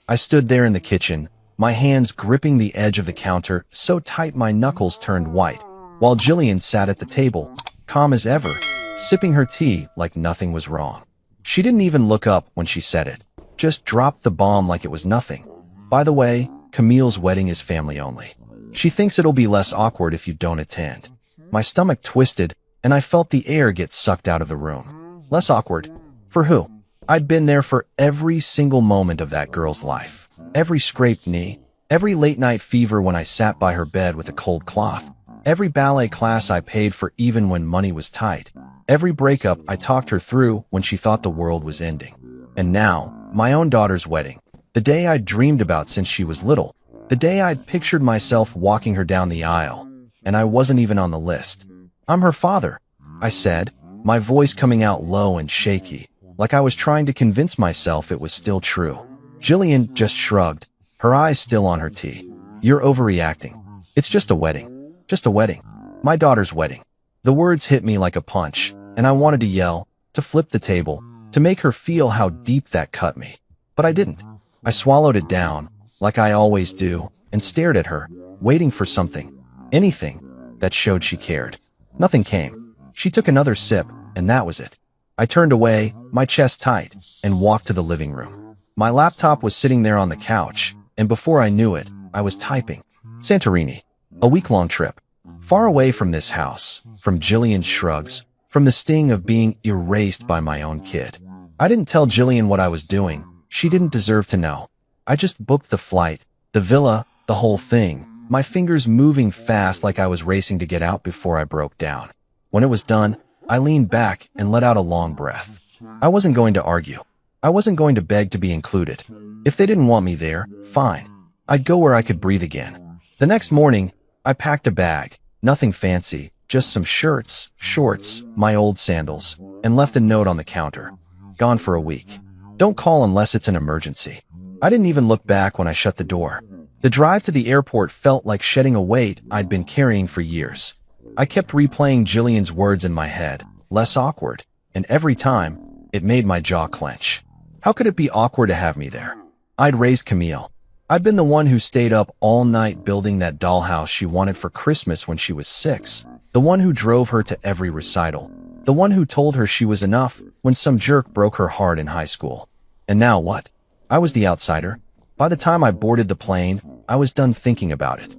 I stood there in the kitchen, my hands gripping the edge of the counter so tight my knuckles turned white, while Jillian sat at the table, calm as ever, sipping her tea like nothing was wrong. She didn't even look up when she said it, just dropped the bomb like it was nothing. By the way, Camille's wedding is family only. She thinks it'll be less awkward if you don't attend. My stomach twisted, and I felt the air get sucked out of the room. Less awkward? For who? I'd been there for every single moment of that girl's life. Every scraped knee, every late-night fever when I sat by her bed with a cold cloth, every ballet class I paid for even when money was tight, every breakup I talked her through when she thought the world was ending. And now, my own daughter's wedding, the day I'd dreamed about since she was little, the day I'd pictured myself walking her down the aisle, and I wasn't even on the list. "I'm her father," I said, my voice coming out low and shaky, like I was trying to convince myself it was still true. Jillian just shrugged, her eyes still on her tea. "You're overreacting. It's just a wedding. Just a wedding. My daughter's wedding." The words hit me like a punch, and I wanted to yell, to flip the table, to make her feel how deep that cut me. But I didn't. I swallowed it down, like I always do, and stared at her, waiting for something, anything, that showed she cared. Nothing came. She took another sip, and that was it. I turned away, my chest tight, and walked to the living room. My laptop was sitting there on the couch, and before I knew it, I was typing. Santorini. A week-long trip. Far away from this house, from Jillian's shrugs, from the sting of being erased by my own kid. I didn't tell Jillian what I was doing. She didn't deserve to know. I just booked the flight, the villa, the whole thing, my fingers moving fast like I was racing to get out before I broke down. When it was done, I leaned back and let out a long breath. I wasn't going to argue. I wasn't going to beg to be included. If they didn't want me there, fine. I'd go where I could breathe again. The next morning, I packed a bag, nothing fancy, just some shirts, shorts, my old sandals, and left a note on the counter. Gone for a week. Don't call unless it's an emergency. I didn't even look back when I shut the door. The drive to the airport felt like shedding a weight I'd been carrying for years. I kept replaying Jillian's words in my head, less awkward, and every time, it made my jaw clench. How could it be awkward to have me there? I'd raised Camille. I'd been the one who stayed up all night building that dollhouse she wanted for Christmas when she was 6, the one who drove her to every recital, the one who told her she was enough when some jerk broke her heart in high school. And now what? I was the outsider. By the time I boarded the plane, I was done thinking about it.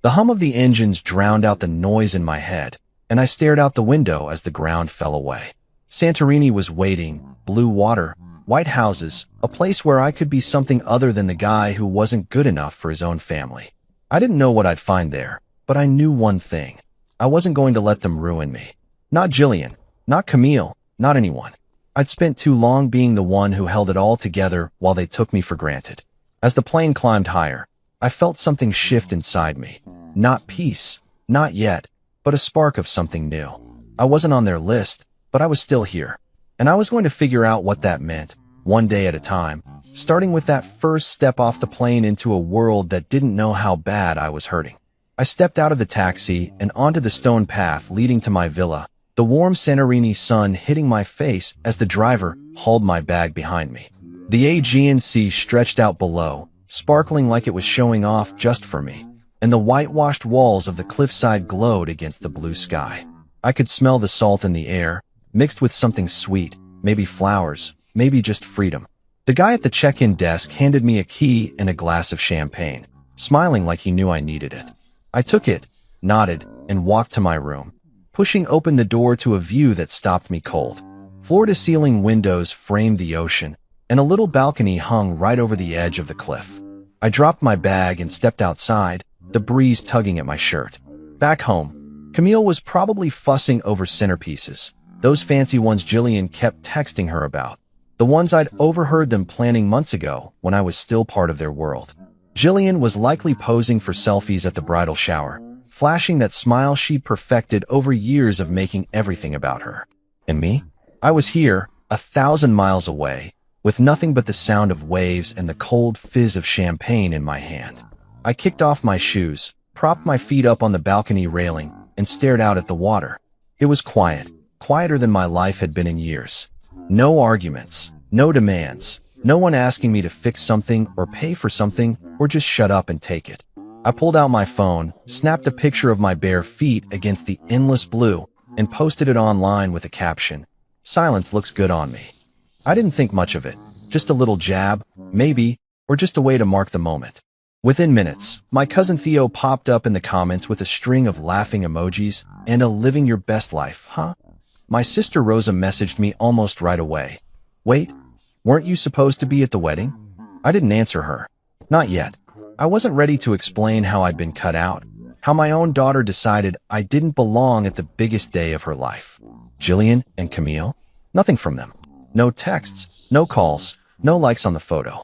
The hum of the engines drowned out the noise in my head, and I stared out the window as the ground fell away. Santorini was waiting, blue water, white houses, a place where I could be something other than the guy who wasn't good enough for his own family. I didn't know what I'd find there, but I knew one thing. I wasn't going to let them ruin me. Not Jillian, not Camille, not anyone. I'd spent too long being the one who held it all together while they took me for granted. As the plane climbed higher, I felt something shift inside me. Not peace, not yet, but a spark of something new. I wasn't on their list, but I was still here. And I was going to figure out what that meant, one day at a time, starting with that first step off the plane into a world that didn't know how bad I was hurting. I stepped out of the taxi and onto the stone path leading to my villa, the warm Santorini sun hitting my face as the driver hauled my bag behind me. The Aegean Sea stretched out below, sparkling like it was showing off just for me, and the whitewashed walls of the cliffside glowed against the blue sky. I could smell the salt in the air, mixed with something sweet, maybe flowers, maybe just freedom. The guy at the check-in desk handed me a key and a glass of champagne, smiling like he knew I needed it. I took it, nodded, and walked to my room, pushing open the door to a view that stopped me cold. Floor-to-ceiling windows framed the ocean, and a little balcony hung right over the edge of the cliff. I dropped my bag and stepped outside, the breeze tugging at my shirt. Back home, Camille was probably fussing over centerpieces, those fancy ones Jillian kept texting her about, the ones I'd overheard them planning months ago when I was still part of their world. Jillian was likely posing for selfies at the bridal shower, flashing that smile she'd perfected over years of making everything about her. And me? I was here, 1,000 miles away, with nothing but the sound of waves and the cold fizz of champagne in my hand. I kicked off my shoes, propped my feet up on the balcony railing, and stared out at the water. It was quiet, quieter than my life had been in years. No arguments, no demands, No one asking me to fix something or pay for something or just shut up and take it. I pulled out my phone, snapped a picture of my bare feet against the endless blue, and posted it online with a caption, "Silence looks good on me." I didn't think much of it. Just a little jab, maybe, or just a way to mark the moment. Within minutes, my cousin Theo popped up in the comments with a string of laughing emojis and a "living your best life, huh?" My sister Rosa messaged me almost right away. "Wait, weren't you supposed to be at the wedding?" I didn't answer her. Not yet. I wasn't ready to explain how I'd been cut out, how my own daughter decided I didn't belong at the biggest day of her life. Jillian and Camille? Nothing from them. No texts, no calls, no likes on the photo.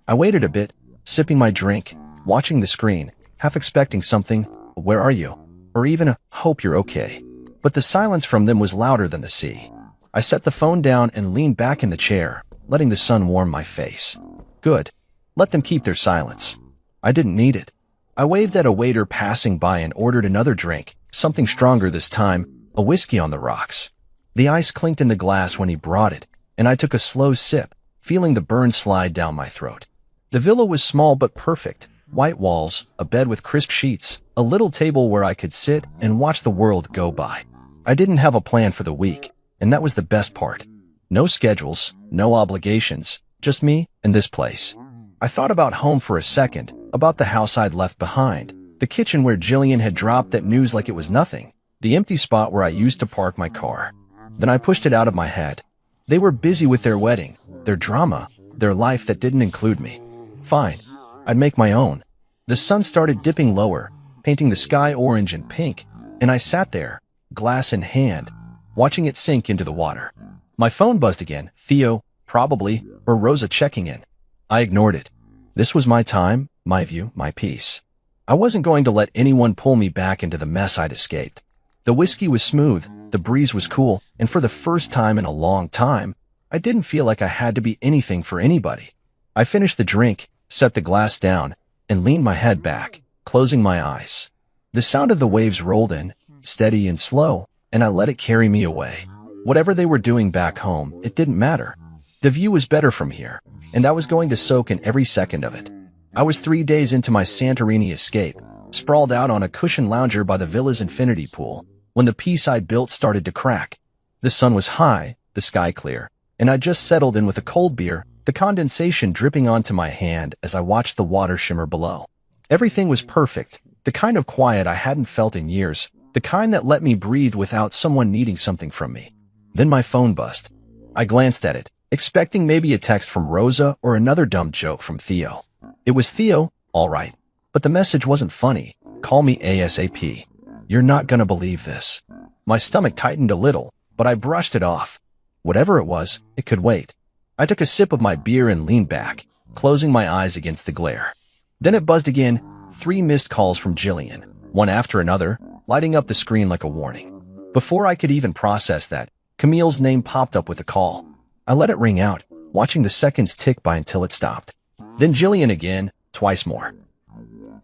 I waited a bit, sipping my drink, watching the screen, half expecting something, "Where are you?" or even a "Hope you're okay." But the silence from them was louder than the sea. I set the phone down and leaned back in the chair, letting the sun warm my face. Good. Let them keep their silence. I didn't need it. I waved at a waiter passing by and ordered another drink, something stronger this time, a whiskey on the rocks. The ice clinked in the glass when he brought it, and I took a slow sip, feeling the burn slide down my throat. The villa was small but perfect. White walls, a bed with crisp sheets, a little table where I could sit and watch the world go by. I didn't have a plan for the week, and that was the best part. No schedules, no obligations, just me and this place. I thought about home for a second, about the house I'd left behind, the kitchen where Jillian had dropped that news like it was nothing, the empty spot where I used to park my car. Then I pushed it out of my head. They were busy with their wedding, their drama, their life that didn't include me. Fine, I'd make my own. The sun started dipping lower, painting the sky orange and pink, and I sat there, glass in hand, watching it sink into the water. My phone buzzed again, Theo, probably, or Rosa checking in. I ignored it. This was my time, my view, my peace. I wasn't going to let anyone pull me back into the mess I'd escaped. The whiskey was smooth, the breeze was cool, and for the first time in a long time, I didn't feel like I had to be anything for anybody. I finished the drink, set the glass down, and leaned my head back, closing my eyes. The sound of the waves rolled in, steady and slow, and I let it carry me away. Whatever they were doing back home, it didn't matter. The view was better from here, and I was going to soak in every second of it. I was 3 days into my Santorini escape, sprawled out on a cushioned lounger by the villa's infinity pool, when the piece I'd built started to crack. The sun was high, the sky clear, and I just settled in with a cold beer, the condensation dripping onto my hand as I watched the water shimmer below. Everything was perfect, the kind of quiet I hadn't felt in years, the kind that let me breathe without someone needing something from me. Then my phone buzzed. I glanced at it, expecting maybe a text from Rosa or another dumb joke from Theo. It was Theo, all right, but the message wasn't funny. "Call me ASAP. You're not gonna believe this." My stomach tightened a little, but I brushed it off. Whatever it was, it could wait. I took a sip of my beer and leaned back, closing my eyes against the glare. Then it buzzed again, 3 missed calls from Jillian, one after another, lighting up the screen like a warning. Before I could even process that, Camille's name popped up with a call. I let it ring out, watching the seconds tick by until it stopped. Then Jillian again, twice more.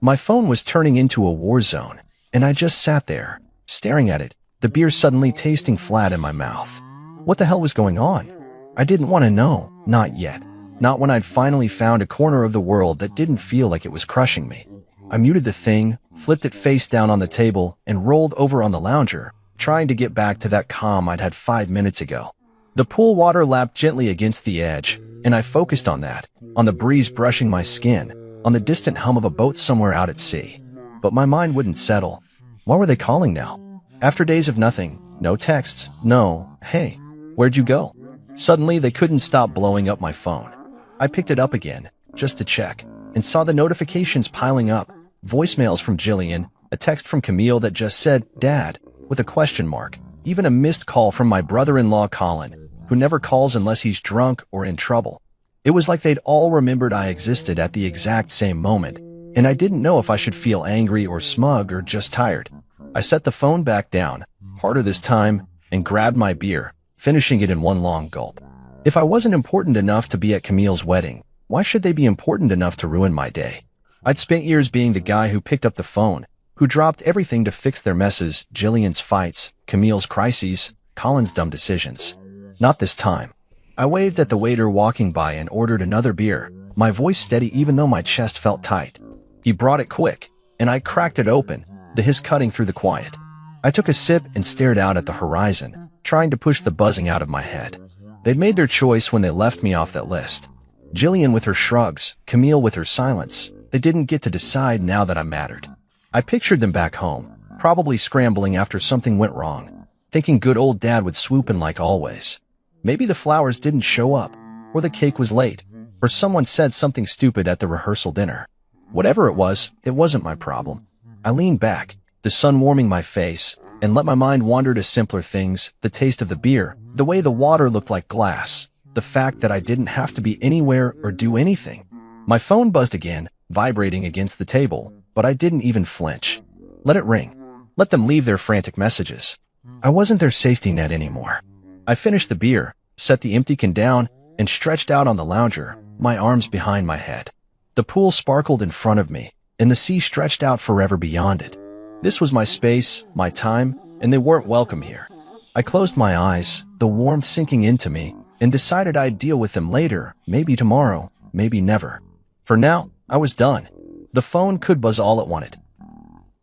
My phone was turning into a war zone, and I just sat there, staring at it, the beer suddenly tasting flat in my mouth. What the hell was going on? I didn't want to know, not yet. Not when I'd finally found a corner of the world that didn't feel like it was crushing me. I muted the thing, flipped it face down on the table, and rolled over on the lounger, trying to get back to that calm I'd had 5 minutes ago. The pool water lapped gently against the edge, and I focused on that, on the breeze brushing my skin, on the distant hum of a boat somewhere out at sea. But my mind wouldn't settle. Why were they calling now? After days of nothing, no texts, no, "Hey, where'd you go?" Suddenly, they couldn't stop blowing up my phone. I picked it up again, just to check, and saw the notifications piling up, voicemails from Jillian, a text from Camille that just said, "Dad," with a question mark, even a missed call from my brother-in-law Colin, who never calls unless he's drunk or in trouble. It was like they'd all remembered I existed at the exact same moment, and I didn't know if I should feel angry or smug or just tired. I set the phone back down, harder this time, and grabbed my beer, finishing it in one long gulp. If I wasn't important enough to be at Camille's wedding, why should they be important enough to ruin my day? I'd spent years being the guy who picked up the phone, who dropped everything to fix their messes, Jillian's fights, Camille's crises, Colin's dumb decisions. Not this time. I waved at the waiter walking by and ordered another beer, my voice steady even though my chest felt tight. He brought it quick, and I cracked it open, the hiss cutting through the quiet. I took a sip and stared out at the horizon, trying to push the buzzing out of my head. They'd made their choice when they left me off that list. Jillian with her shrugs, Camille with her silence. They didn't get to decide now that I mattered. I pictured them back home, probably scrambling after something went wrong, thinking good old dad would swoop in like always. Maybe the flowers didn't show up, or the cake was late, or someone said something stupid at the rehearsal dinner. Whatever it wasn't my problem. I leaned back, the sun warming my face, and let my mind wander to simpler things, the taste of the beer, the way the water looked like glass, the fact that I didn't have to be anywhere or do anything. My phone buzzed again, vibrating against the table, but I didn't even flinch. Let it ring. Let them leave their frantic messages. I wasn't their safety net anymore. I finished the beer, set the empty can down, and stretched out on the lounger, my arms behind my head. The pool sparkled in front of me, and the sea stretched out forever beyond it. This was my space, my time, and they weren't welcome here. I closed my eyes, the warmth sinking into me, and decided I'd deal with them later, maybe tomorrow, maybe never. For now, I was done. The phone could buzz all it wanted.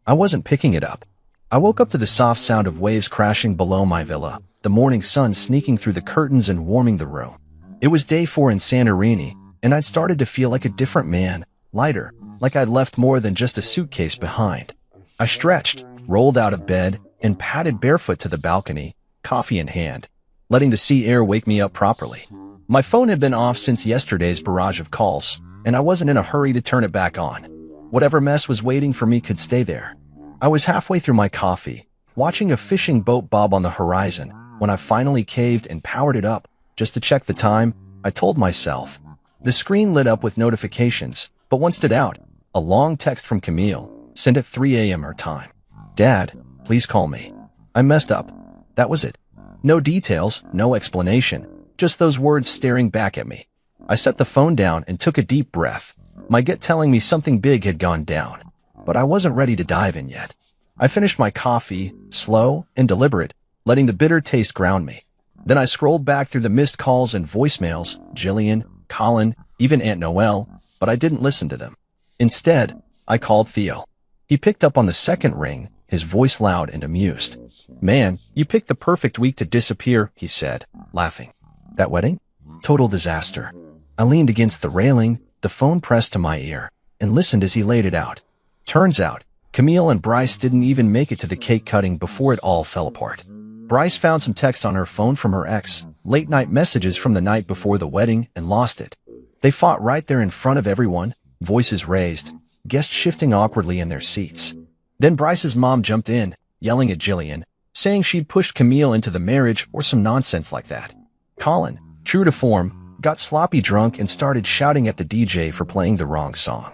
I wasn't picking it up. I woke up to the soft sound of waves crashing below my villa, the morning sun sneaking through the curtains and warming the room. It was day 4 in Santorini, and I'd started to feel like a different man, lighter, like I'd left more than just a suitcase behind. I stretched, rolled out of bed, and padded barefoot to the balcony, coffee in hand, letting the sea air wake me up properly. My phone had been off since yesterday's barrage of calls, and I wasn't in a hurry to turn it back on. Whatever mess was waiting for me could stay there. I was halfway through my coffee, watching a fishing boat bob on the horizon, when I finally caved and powered it up, just to check the time, I told myself. The screen lit up with notifications, but one stood out, a long text from Camille, sent at 3 a.m. our time. Dad, please call me. I messed up. That was it. No details, no explanation, just those words staring back at me. I set the phone down and took a deep breath, my gut telling me something big had gone down. But I wasn't ready to dive in yet. I finished my coffee, slow and deliberate, letting the bitter taste ground me. Then I scrolled back through the missed calls and voicemails, Jillian, Colin, even Aunt Noelle, but I didn't listen to them. Instead, I called Theo. He picked up on the second ring, his voice loud and amused. Man, you picked the perfect week to disappear, he said, laughing. That wedding? Total disaster. I leaned against the railing, the phone pressed to my ear, and listened as he laid it out. Turns out, Camille and Bryce didn't even make it to the cake cutting before it all fell apart. Bryce found some texts on her phone from her ex, late-night messages from the night before the wedding, and lost it. They fought right there in front of everyone, voices raised, guests shifting awkwardly in their seats. Then Bryce's mom jumped in, yelling at Jillian, saying she'd pushed Camille into the marriage or some nonsense like that. Colin, true to form, got sloppy drunk and started shouting at the DJ for playing the wrong song.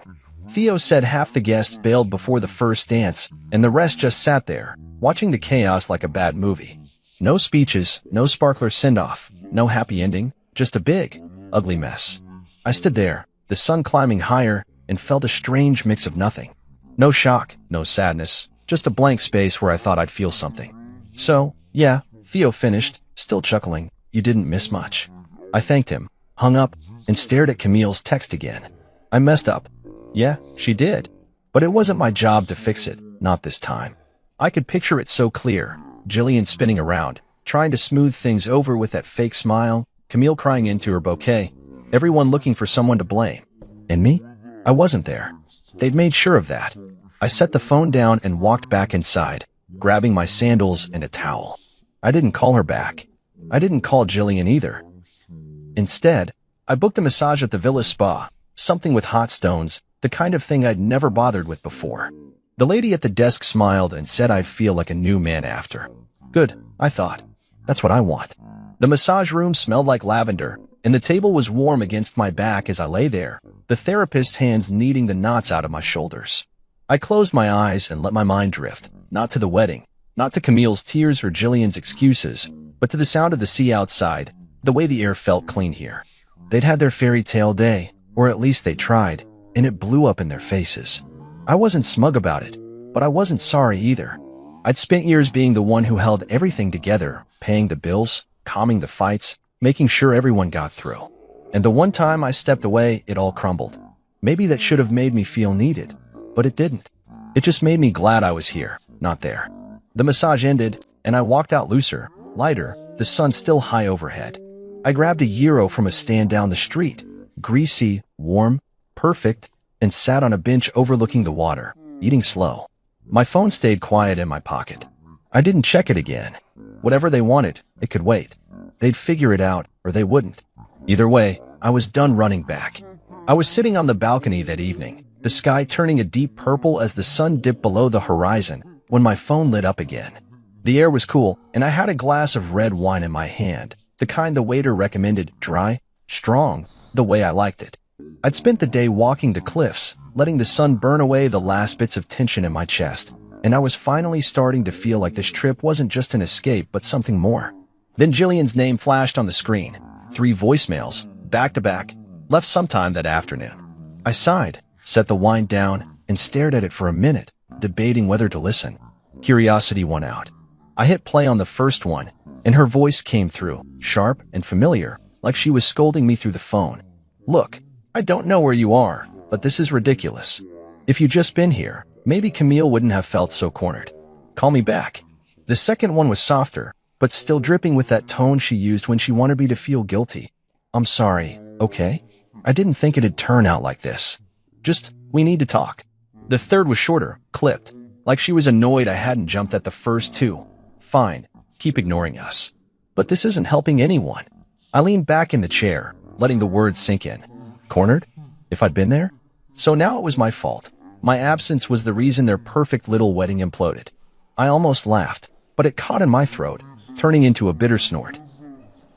Theo said half the guests bailed before the first dance, and the rest just sat there, watching the chaos like a bad movie. No speeches, no sparkler send-off, no happy ending, just a big, ugly mess. I stood there, the sun climbing higher, and felt a strange mix of nothing. No shock, no sadness, just a blank space where I thought I'd feel something. So, yeah, Theo finished, still chuckling, you didn't miss much. I thanked him, hung up, and stared at Camille's text again. I messed up. Yeah, she did. But it wasn't my job to fix it, not this time. I could picture it so clear, Jillian spinning around, trying to smooth things over with that fake smile, Camille crying into her bouquet, everyone looking for someone to blame. And me? I wasn't there. They'd made sure of that. I set the phone down and walked back inside, grabbing my sandals and a towel. I didn't call her back. I didn't call Jillian either. Instead, I booked a massage at the Villa Spa, something with hot stones, the kind of thing I'd never bothered with before. The lady at the desk smiled and said I'd feel like a new man after. Good, I thought. That's what I want. The massage room smelled like lavender, and the table was warm against my back as I lay there, the therapist's hands kneading the knots out of my shoulders. I closed my eyes and let my mind drift, not to the wedding, not to Camille's tears or Jillian's excuses, but to the sound of the sea outside, the way the air felt clean here. They'd had their fairy tale day, or at least they tried, and it blew up in their faces. I wasn't smug about it, but I wasn't sorry either. I'd spent years being the one who held everything together, paying the bills, calming the fights, making sure everyone got through. And the one time I stepped away, it all crumbled. Maybe that should have made me feel needed, but it didn't. It just made me glad I was here, not there. The massage ended, and I walked out looser, lighter, the sun still high overhead. I grabbed a gyro from a stand down the street, greasy, warm, perfect, and sat on a bench overlooking the water, eating slow. My phone stayed quiet in my pocket. I didn't check it again. Whatever they wanted, it could wait. They'd figure it out, or they wouldn't. Either way, I was done running back. I was sitting on the balcony that evening, the sky turning a deep purple as the sun dipped below the horizon, when my phone lit up again. The air was cool, and I had a glass of red wine in my hand, the kind the waiter recommended, dry, strong, the way I liked it. I'd spent the day walking the cliffs, letting the sun burn away the last bits of tension in my chest, and I was finally starting to feel like this trip wasn't just an escape but something more. Then Jillian's name flashed on the screen. 3 voicemails, back to back, left sometime that afternoon. I sighed, set the wine down, and stared at it for a minute, debating whether to listen. Curiosity won out. I hit play on the first one, and her voice came through, sharp and familiar, like she was scolding me through the phone. "Look, I don't know where you are, but this is ridiculous. If you'd just been here, maybe Camille wouldn't have felt so cornered. Call me back." The second one was softer, but still dripping with that tone she used when she wanted me to feel guilty. "I'm sorry, okay? I didn't think it'd turn out like this. Just, we need to talk." The third was shorter, clipped, like she was annoyed I hadn't jumped at the first 2. "Fine, keep ignoring us. But this isn't helping anyone." I leaned back in the chair, letting the words sink in. Cornered? If I'd been there? So now it was my fault. My absence was the reason their perfect little wedding imploded. I almost laughed, but it caught in my throat, turning into a bitter snort.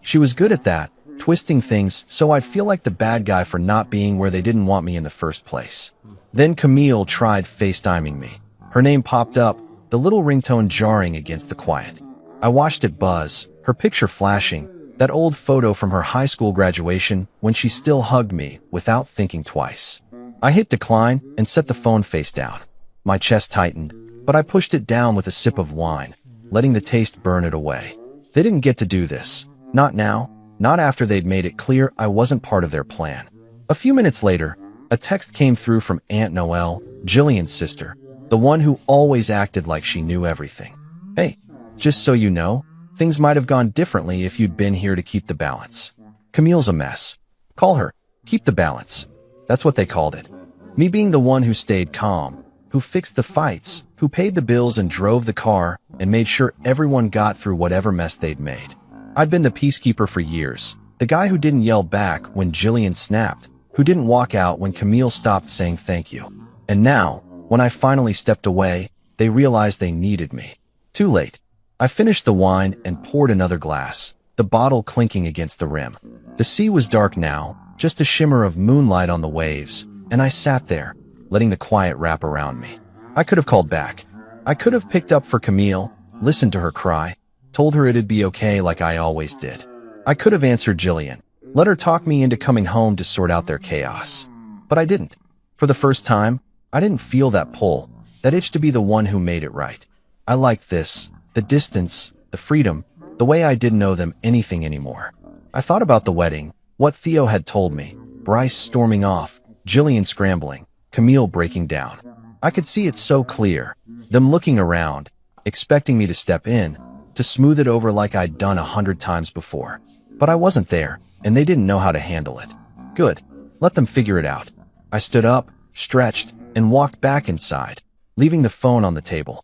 She was good at that, twisting things so I'd feel like the bad guy for not being where they didn't want me in the first place. Then Camille tried FaceTiming me. Her name popped up, the little ringtone jarring against the quiet. I watched it buzz, her picture flashing, that old photo from her high school graduation when she still hugged me without thinking twice. I hit decline and set the phone face down. My chest tightened, but I pushed it down with a sip of wine, letting the taste burn it away. They didn't get to do this. Not now, not after they'd made it clear I wasn't part of their plan. A few minutes later, a text came through from Aunt Noelle, Jillian's sister, the one who always acted like she knew everything. "Hey, just so you know, things might have gone differently if you'd been here to keep the balance. Camille's a mess. Call her. Keep the balance." That's what they called it. Me being the one who stayed calm, who fixed the fights, who paid the bills and drove the car, and made sure everyone got through whatever mess they'd made. I'd been the peacekeeper for years, the guy who didn't yell back when Jillian snapped, who didn't walk out when Camille stopped saying thank you. And now, when I finally stepped away, they realized they needed me. Too late. I finished the wine and poured another glass, the bottle clinking against the rim. The sea was dark now, just a shimmer of moonlight on the waves, and I sat there, letting the quiet wrap around me. I could have called back. I could have picked up for Camille, listened to her cry, told her it'd be okay like I always did. I could have answered Jillian, let her talk me into coming home to sort out their chaos. But I didn't. For the first time, I didn't feel that pull, that itch to be the one who made it right. I liked this, the distance, the freedom, the way I didn't owe them anything anymore. I thought about the wedding, what Theo had told me, Bryce storming off, Jillian scrambling, Camille breaking down. I could see it so clear, them looking around, expecting me to step in, to smooth it over like I'd done 100 times before. But I wasn't there, and they didn't know how to handle it. Good. Let them figure it out. I stood up, stretched, and walked back inside, leaving the phone on the table.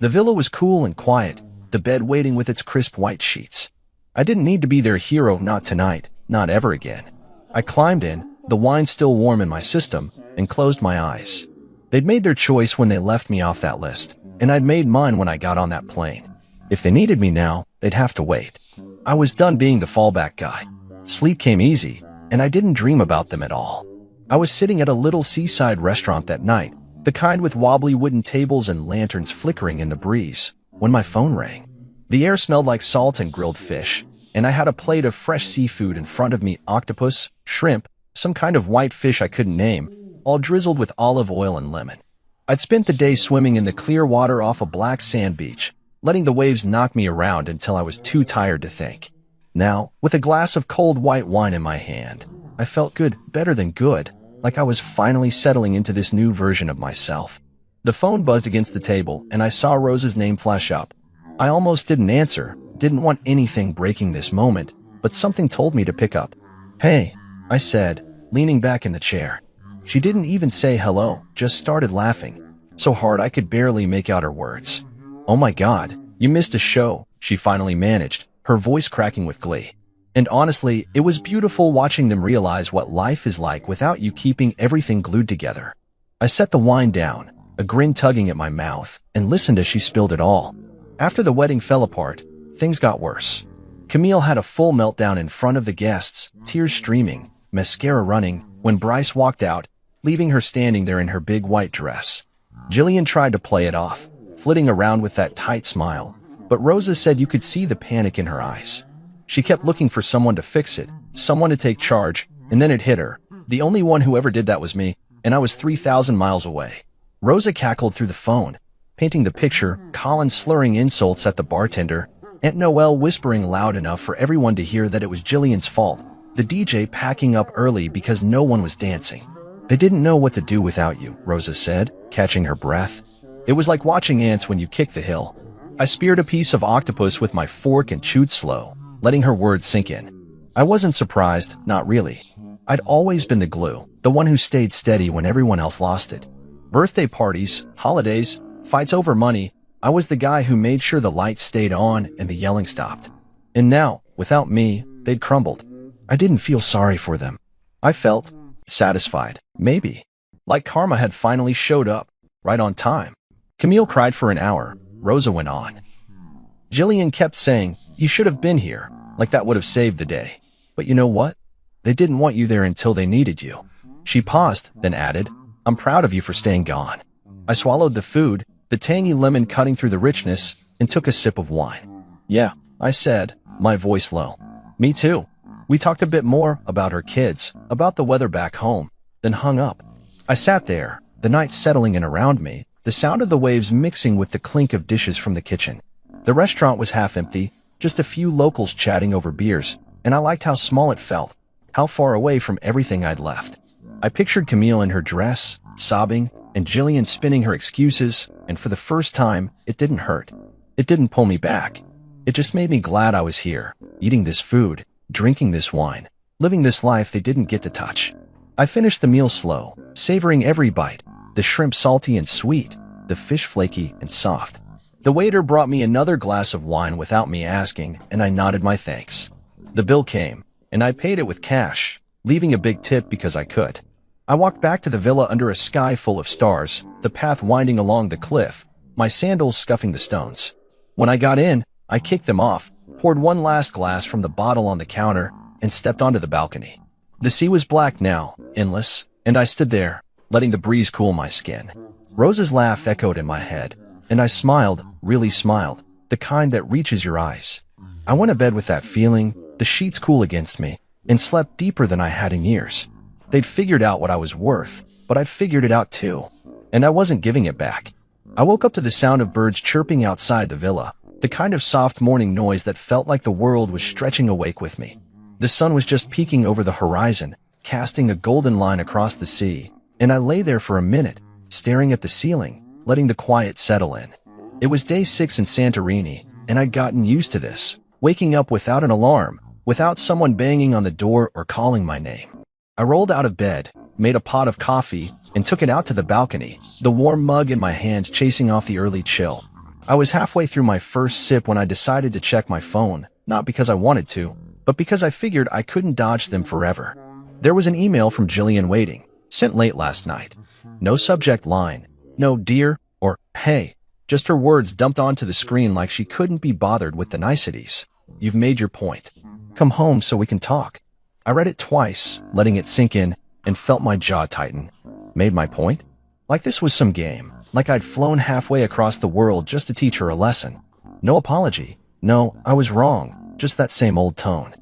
The villa was cool and quiet, the bed waiting with its crisp white sheets. I didn't need to be their hero, not tonight, not ever again. I climbed in, the wine still warm in my system, and closed my eyes. They'd made their choice when they left me off that list, and I'd made mine when I got on that plane. If they needed me now, they'd have to wait. I was done being the fallback guy. Sleep came easy, and I didn't dream about them at all. I was sitting at a little seaside restaurant that night, the kind with wobbly wooden tables and lanterns flickering in the breeze, when my phone rang. The air smelled like salt and grilled fish, and I had a plate of fresh seafood in front of me, octopus, shrimp, some kind of white fish I couldn't name, all drizzled with olive oil and lemon. I'd spent the day swimming in the clear water off a black sand beach, letting the waves knock me around until I was too tired to think. Now, with a glass of cold white wine in my hand, I felt good, better than good, like I was finally settling into this new version of myself. The phone buzzed against the table, and I saw Rose's name flash up. I almost didn't answer, didn't want anything breaking this moment, but something told me to pick up. "Hey," I said, leaning back in the chair. She didn't even say hello, just started laughing, so hard I could barely make out her words. "Oh my God, you missed a show," she finally managed, her voice cracking with glee. And honestly, it was beautiful watching them realize what life is like without you keeping everything glued together. I set the wine down, a grin tugging at my mouth, and listened as she spilled it all. After the wedding fell apart, things got worse. Camille had a full meltdown in front of the guests, tears streaming, mascara running, when Bryce walked out, leaving her standing there in her big white dress. Jillian tried to play it off, flitting around with that tight smile, but Rosa said you could see the panic in her eyes. She kept looking for someone to fix it, someone to take charge, and then it hit her. The only one who ever did that was me, and I was 3,000 miles away. Rosa cackled through the phone, painting the picture, Colin slurring insults at the bartender, Aunt Noelle whispering loud enough for everyone to hear that it was Jillian's fault, the DJ packing up early because no one was dancing. "They didn't know what to do without you," Rosa said, catching her breath. "It was like watching ants when you kick the hill." I speared a piece of octopus with my fork and chewed slow, letting her words sink in. I wasn't surprised, not really. I'd always been the glue, the one who stayed steady when everyone else lost it. Birthday parties, holidays, fights over money, I was the guy who made sure the lights stayed on and the yelling stopped. And now, without me, they'd crumbled. I didn't feel sorry for them. I felt satisfied, maybe. Like karma had finally showed up, right on time. Camille cried for an hour. Rosa went on. Jillian kept saying, "You should have been here," like that would have saved the day. But you know what? They didn't want you there until they needed you. She paused, then added, "I'm proud of you for staying gone." I swallowed the food, the tangy lemon cutting through the richness, and took a sip of wine. "Yeah," I said, my voice low. "Me too." We talked a bit more about her kids, about the weather back home, then hung up. I sat there, the night settling in around me, the sound of the waves mixing with the clink of dishes from the kitchen. The restaurant was half empty, just a few locals chatting over beers, and I liked how small it felt, how far away from everything I'd left. I pictured Camille in her dress, sobbing, and Jillian spinning her excuses, and for the first time, it didn't hurt. It didn't pull me back. It just made me glad I was here, eating this food, drinking this wine, living this life they didn't get to touch. I finished the meal slow, savoring every bite, the shrimp salty and sweet, the fish flaky and soft. The waiter brought me another glass of wine without me asking, and I nodded my thanks. The bill came, and I paid it with cash, leaving a big tip because I could. I walked back to the villa under a sky full of stars, the path winding along the cliff, my sandals scuffing the stones. When I got in, I kicked them off, poured one last glass from the bottle on the counter, and stepped onto the balcony. The sea was black now, endless, and I stood there, letting the breeze cool my skin. Rose's laugh echoed in my head, and I smiled, really smiled, the kind that reaches your eyes. I went to bed with that feeling, the sheets cool against me, and slept deeper than I had in years. They'd figured out what I was worth, but I'd figured it out too, and I wasn't giving it back. I woke up to the sound of birds chirping outside the villa, the kind of soft morning noise that felt like the world was stretching awake with me. The sun was just peeking over the horizon, casting a golden line across the sea, and I lay there for a minute, staring at the ceiling, letting the quiet settle in. It was day 6 in Santorini, and I'd gotten used to this, waking up without an alarm, without someone banging on the door or calling my name. I rolled out of bed, made a pot of coffee, and took it out to the balcony, the warm mug in my hand chasing off the early chill. I was halfway through my first sip when I decided to check my phone, not because I wanted to, but because I figured I couldn't dodge them forever. There was an email from Jillian waiting, sent late last night. No subject line, no dear or hey, just her words dumped onto the screen like she couldn't be bothered with the niceties. "You've made your point. Come home so we can talk." I read it twice, letting it sink in, and felt my jaw tighten. Made my point? Like this was some game, like I'd flown halfway across the world just to teach her a lesson. No apology. No, I was wrong. Just that same old tone.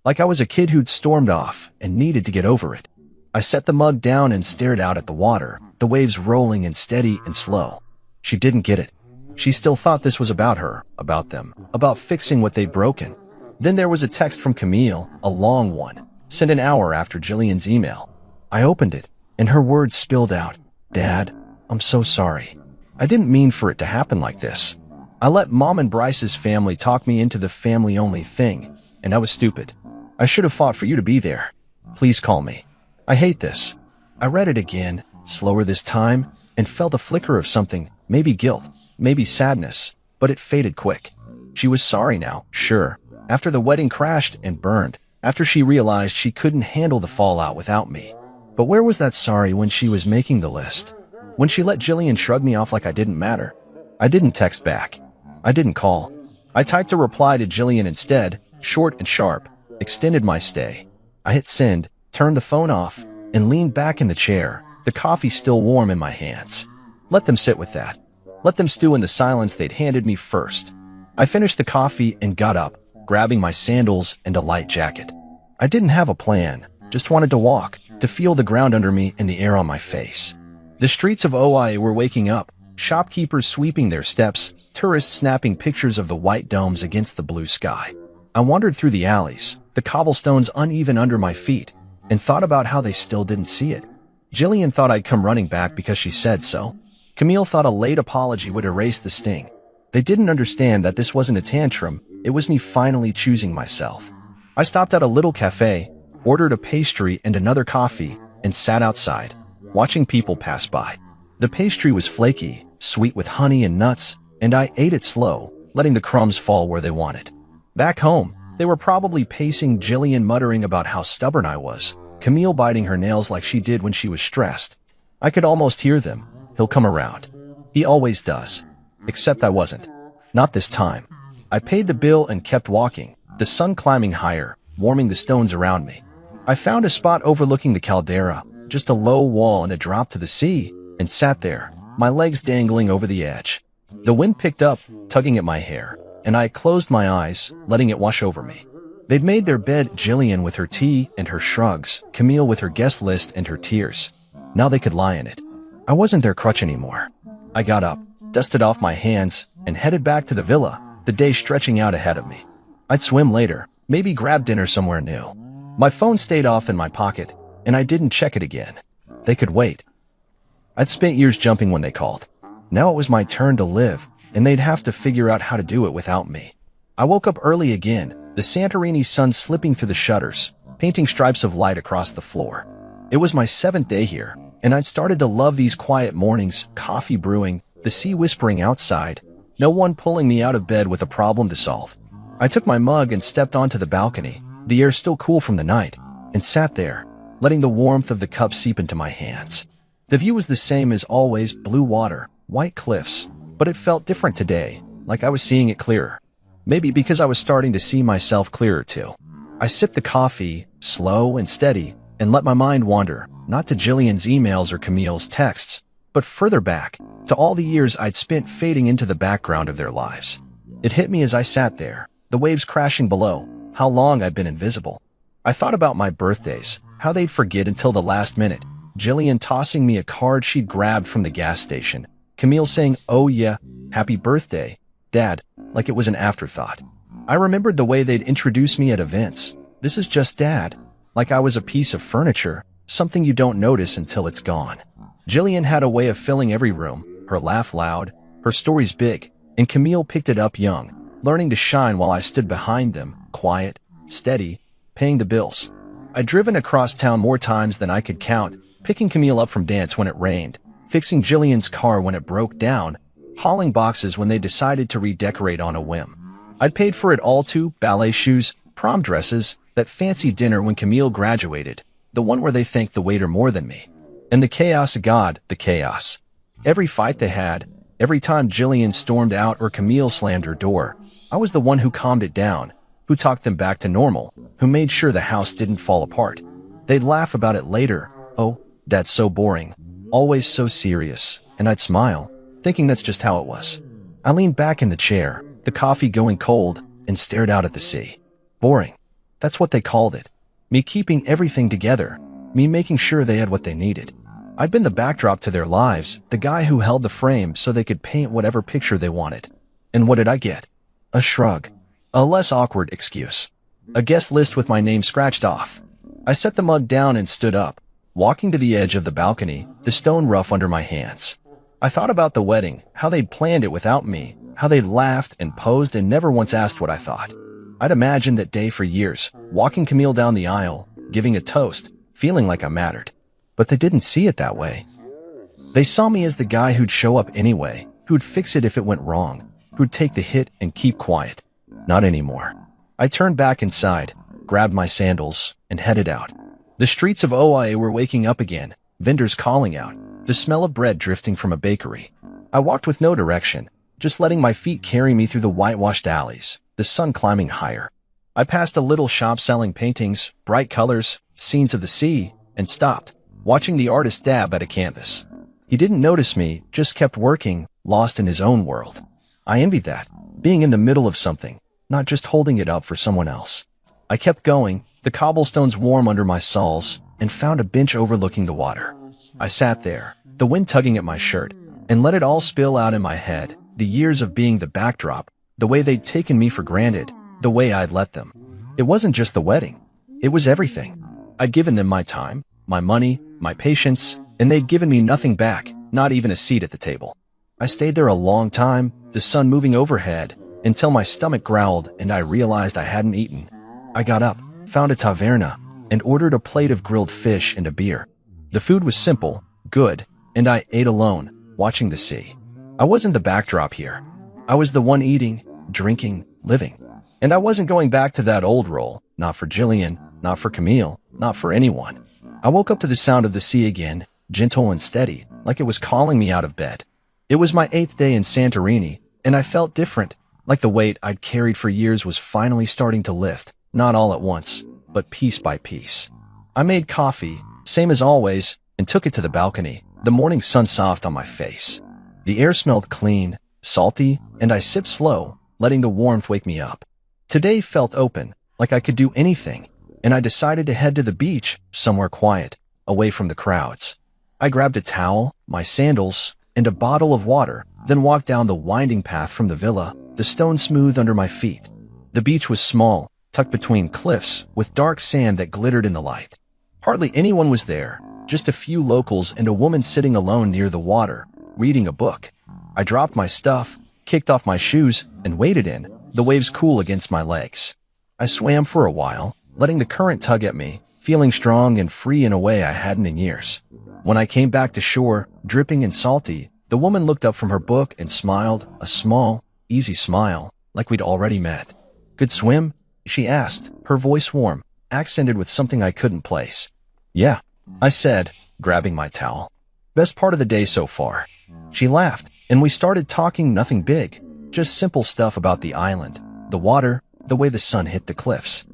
Like I was a kid who'd stormed off and needed to get over it. I set the mug down and stared out at the water, the waves rolling and steady and slow. She didn't get it. She still thought this was about her, about them, about fixing what they'd broken. Then there was a text from Camille, a long one, sent an hour after Jillian's email. I opened it, and her words spilled out. Dad, I'm so sorry. I didn't mean for it to happen like this. I let Mom and Bryce's family talk me into the family-only thing, and I was stupid. I should have fought for you to be there. Please call me. I hate this. I read it again, slower this time, and felt a flicker of something, maybe guilt, maybe sadness, but it faded quick. She was sorry now, sure, after the wedding crashed and burned, after she realized she couldn't handle the fallout without me. But where was that sorry when she was making the list? When she let Jillian shrug me off like I didn't matter? I didn't text back. I didn't call. I typed a reply to Jillian instead, short and sharp, extended my stay. I hit send, turned the phone off, and leaned back in the chair, the coffee still warm in my hands. Let them sit with that. Let them stew in the silence they'd handed me first. I finished the coffee and got up, grabbing my sandals and a light jacket. I didn't have a plan, just wanted to walk, to feel the ground under me and the air on my face. The streets of Oahe were waking up, shopkeepers sweeping their steps, tourists snapping pictures of the white domes against the blue sky. I wandered through the alleys, the cobblestones uneven under my feet, and thought about how they still didn't see it. Jillian thought I'd come running back because she said so. Camille thought a late apology would erase the sting. They didn't understand that this wasn't a tantrum, it was me finally choosing myself. I stopped at a little cafe, ordered a pastry and another coffee, and sat outside, watching people pass by. The pastry was flaky, sweet with honey and nuts, and I ate it slow, letting the crumbs fall where they wanted. Back home, they were probably pacing, Jillian muttering about how stubborn I was, Camille biting her nails like she did when she was stressed. I could almost hear them. He'll come around. He always does. Except I wasn't. Not this time. I paid the bill and kept walking, the sun climbing higher, warming the stones around me. I found a spot overlooking the caldera, just a low wall and a drop to the sea, and sat there, my legs dangling over the edge. The wind picked up, tugging at my hair, and I closed my eyes, letting it wash over me. They'd made their bed, Jillian with her tea and her shrugs, Camille with her guest list and her tears. Now they could lie in it. I wasn't their crutch anymore. I got up, dusted off my hands, and headed back to the villa, the day stretching out ahead of me. I'd swim later, maybe grab dinner somewhere new. My phone stayed off in my pocket, and I didn't check it again. They could wait. I'd spent years jumping when they called. Now it was my turn to live, and they'd have to figure out how to do it without me. I woke up early again, the Santorini sun slipping through the shutters, painting stripes of light across the floor. It was my 7th day here, and I'd started to love these quiet mornings, coffee brewing, the sea whispering outside, no one pulling me out of bed with a problem to solve. I took my mug and stepped onto the balcony, the air still cool from the night, and sat there, letting the warmth of the cup seep into my hands. The view was the same as always, blue water, white cliffs, but it felt different today, like I was seeing it clearer. Maybe because I was starting to see myself clearer too. I sipped the coffee, slow and steady, and let my mind wander, not to Jillian's emails or Camille's texts, but further back, to all the years I'd spent fading into the background of their lives. It hit me as I sat there, the waves crashing below, how long I'd been invisible. I thought about my birthdays, how they'd forget until the last minute, Jillian tossing me a card she'd grabbed from the gas station, Camille saying, "Oh yeah, happy birthday, Dad," like it was an afterthought. I remembered the way they'd introduce me at events. "This is just Dad," like I was a piece of furniture, something you don't notice until it's gone. Jillian had a way of filling every room, her laugh loud, her stories big, and Camille picked it up young, learning to shine while I stood behind them, quiet, steady, paying the bills. I'd driven across town more times than I could count, picking Camille up from dance when it rained, fixing Jillian's car when it broke down, hauling boxes when they decided to redecorate on a whim. I'd paid for it all too, ballet shoes, prom dresses, that fancy dinner when Camille graduated, the one where they thanked the waiter more than me. And the chaos, God, the chaos. Every fight they had, every time Jillian stormed out or Camille slammed her door, I was the one who calmed it down, who talked them back to normal, who made sure the house didn't fall apart. They'd laugh about it later. "Oh, that's so boring. Always so serious." And I'd smile, thinking that's just how it was. I leaned back in the chair, the coffee going cold, and stared out at the sea. Boring. That's what they called it. Me keeping everything together. Me making sure they had what they needed. I'd been the backdrop to their lives, the guy who held the frame so they could paint whatever picture they wanted. And what did I get? A shrug. A less awkward excuse. A guest list with my name scratched off. I set the mug down and stood up, walking to the edge of the balcony, the stone rough under my hands. I thought about the wedding, how they'd planned it without me, how they'd laughed and posed and never once asked what I thought. I'd imagined that day for years, walking Camille down the aisle, giving a toast, feeling like I mattered. But they didn't see it that way. They saw me as the guy who'd show up anyway, who'd fix it if it went wrong, who'd take the hit and keep quiet. Not anymore. I turned back inside, grabbed my sandals, and headed out. The streets of OIA were waking up again, vendors calling out, the smell of bread drifting from a bakery. I walked with no direction, just letting my feet carry me through the whitewashed alleys, the sun climbing higher. I passed a little shop selling paintings, bright colors, scenes of the sea, and stopped, watching the artist dab at a canvas. He didn't notice me, just kept working, lost in his own world. I envied that, being in the middle of something, not just holding it up for someone else. I kept going, the cobblestones warm under my soles, and found a bench overlooking the water. I sat there, the wind tugging at my shirt, and let it all spill out in my head, the years of being the backdrop, the way they'd taken me for granted, the way I'd let them. It wasn't just the wedding. It was everything. I'd given them my time, my money, my patience, and they'd given me nothing back, not even a seat at the table. I stayed there a long time, the sun moving overhead, until my stomach growled and I realized I hadn't eaten. I got up, found a taverna, and ordered a plate of grilled fish and a beer. The food was simple, good, and I ate alone, watching the sea. I wasn't the backdrop here. I was the one eating, drinking, living. And I wasn't going back to that old role, not for Jillian, not for Camille, not for anyone. I woke up to the sound of the sea again, gentle and steady, like it was calling me out of bed. It was my 8th day in Santorini, and I felt different, like the weight I'd carried for years was finally starting to lift, not all at once, but piece by piece. I made coffee, same as always, and took it to the balcony, the morning sun soft on my face. The air smelled clean, salty, and I sipped slow, letting the warmth wake me up. Today felt open, like I could do anything, and I decided to head to the beach, somewhere quiet, away from the crowds. I grabbed a towel, my sandals, and a bottle of water, then walked down the winding path from the villa, the stone smooth under my feet. The beach was small, tucked between cliffs, with dark sand that glittered in the light. Hardly anyone was there, just a few locals and a woman sitting alone near the water, reading a book. I dropped my stuff, kicked off my shoes, and waded in, the waves cool against my legs. I swam for a while, letting the current tug at me, feeling strong and free in a way I hadn't in years. When I came back to shore, dripping and salty, the woman looked up from her book and smiled, a small, easy smile, like we'd already met. "Good swim?" she asked, her voice warm, accented with something I couldn't place. "Yeah," I said, grabbing my towel. "Best part of the day so far." She laughed, and we started talking nothing big, just simple stuff about the island, the water, the way the sun hit the cliffs.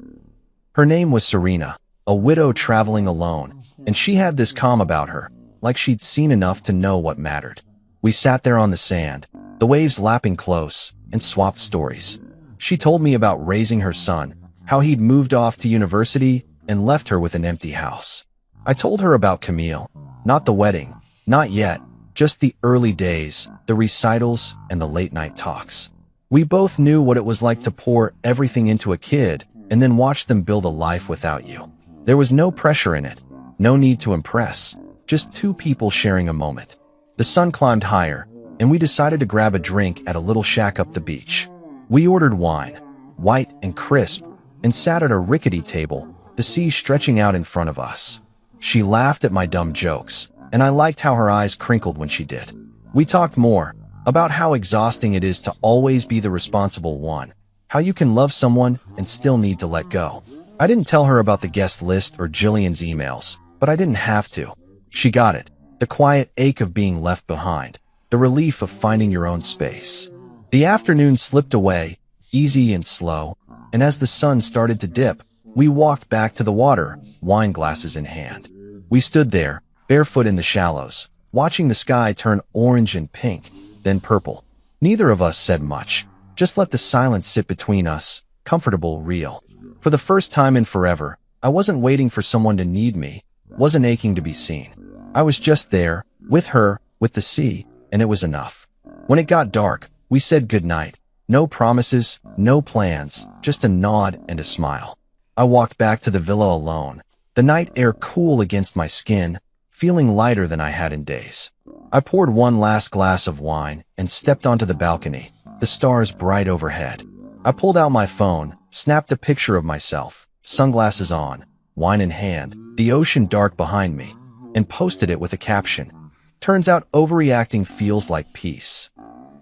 Her name was Serena, a widow traveling alone, and she had this calm about her, like she'd seen enough to know what mattered. We sat there on the sand, the waves lapping close, and swapped stories. She told me about raising her son, how he'd moved off to university and left her with an empty house. I told her about Camille, not the wedding, not yet, just the early days, the recitals, and the late-night talks. We both knew what it was like to pour everything into a kid and then watch them build a life without you. There was no pressure in it, no need to impress, just two people sharing a moment. The sun climbed higher, and we decided to grab a drink at a little shack up the beach. We ordered wine, white and crisp, and sat at a rickety table, the sea stretching out in front of us. She laughed at my dumb jokes, and I liked how her eyes crinkled when she did. We talked more, about how exhausting it is to always be the responsible one, how you can love someone and still need to let go. I didn't tell her about the guest list or Jillian's emails, but I didn't have to. She got it, the quiet ache of being left behind, the relief of finding your own space. The afternoon slipped away, easy and slow, and as the sun started to dip, we walked back to the water, wine glasses in hand. We stood there, barefoot in the shallows, watching the sky turn orange and pink, then purple. Neither of us said much, just let the silence sit between us, comfortable, real. For the first time in forever, I wasn't waiting for someone to need me, wasn't aching to be seen. I was just there, with her, with the sea, and it was enough. When it got dark, we said goodnight, No promises, no plans, just a nod and a smile. I walked back to the villa alone, the night air cool against my skin, feeling lighter than I had in days. I poured one last glass of wine and stepped onto the balcony, the stars bright overhead. I pulled out my phone, snapped a picture of myself, sunglasses on, wine in hand, the ocean dark behind me, and posted it with a caption. Turns out overreacting feels like peace.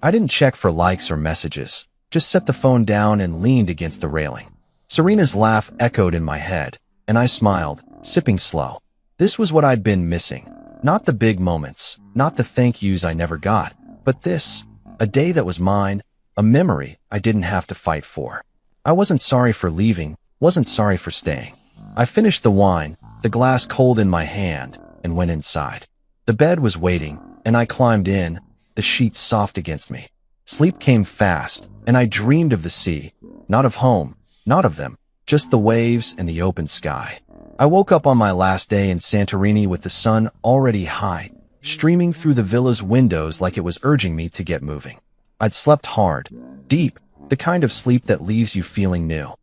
I didn't check for likes or messages, just set the phone down and leaned against the railing. Serena's laugh echoed in my head, and I smiled, sipping slow. This was what I'd been missing. Not the big moments, not the thank yous I never got, but this, a day that was mine, a memory I didn't have to fight for. I wasn't sorry for leaving, wasn't sorry for staying. I finished the wine, the glass cold in my hand, and went inside. The bed was waiting, and I climbed in, the sheets soft against me. Sleep came fast, and I dreamed of the sea, not of home, not of them, just the waves and the open sky. I woke up on my last day in Santorini with the sun already high, streaming through the villa's windows like it was urging me to get moving. I'd slept hard, deep, the kind of sleep that leaves you feeling new.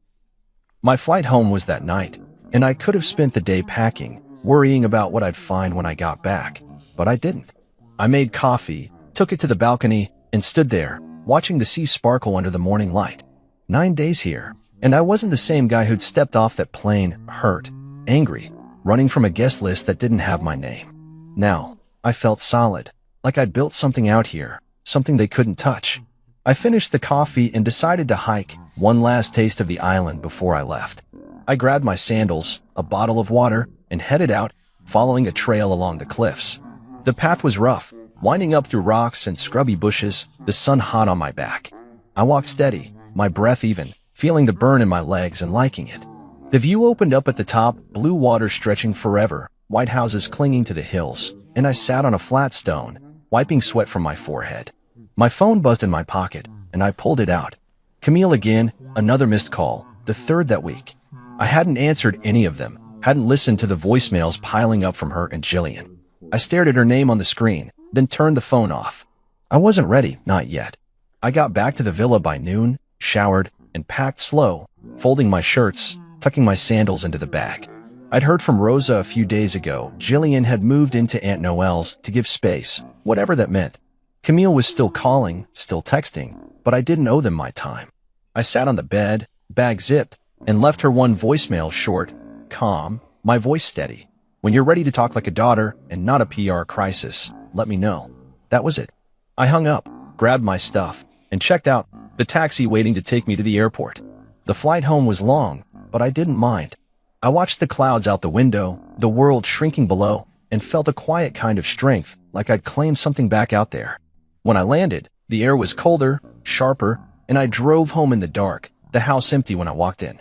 My flight home was that night, and I could have spent the day packing, worrying about what I'd find when I got back, but I didn't. I made coffee, took it to the balcony, and stood there, watching the sea sparkle under the morning light. 9 days here, and I wasn't the same guy who'd stepped off that plane, hurt, angry, running from a guest list that didn't have my name. Now, I felt solid, like I'd built something out here, something they couldn't touch. I finished the coffee and decided to hike, one last taste of the island before I left. I grabbed my sandals, a bottle of water, and headed out, following a trail along the cliffs. The path was rough, winding up through rocks and scrubby bushes, the sun hot on my back. I walked steady, my breath even, feeling the burn in my legs and liking it. The view opened up at the top, blue water stretching forever, white houses clinging to the hills, and I sat on a flat stone, wiping sweat from my forehead. My phone buzzed in my pocket, and I pulled it out. Camille again, another missed call, the third that week. I hadn't answered any of them, hadn't listened to the voicemails piling up from her and Jillian. I stared at her name on the screen, then turned the phone off. I wasn't ready, not yet. I got back to the villa by noon, showered, and packed slow, folding my shirts, tucking my sandals into the bag. I'd heard from Rosa a few days ago. Jillian had moved into Aunt Noelle's to give space, whatever that meant. Camille was still calling, still texting, but I didn't owe them my time. I sat on the bed, bag zipped, and left her one voicemail short, calm, my voice steady. When you're ready to talk like a daughter and not a PR crisis, let me know. That was it. I hung up, grabbed my stuff, and checked out, the taxi waiting to take me to the airport. The flight home was long, but I didn't mind. I watched the clouds out the window, the world shrinking below, and felt a quiet kind of strength, like I'd claimed something back out there. When I landed, the air was colder, sharper, and I drove home in the dark, the house empty when I walked in.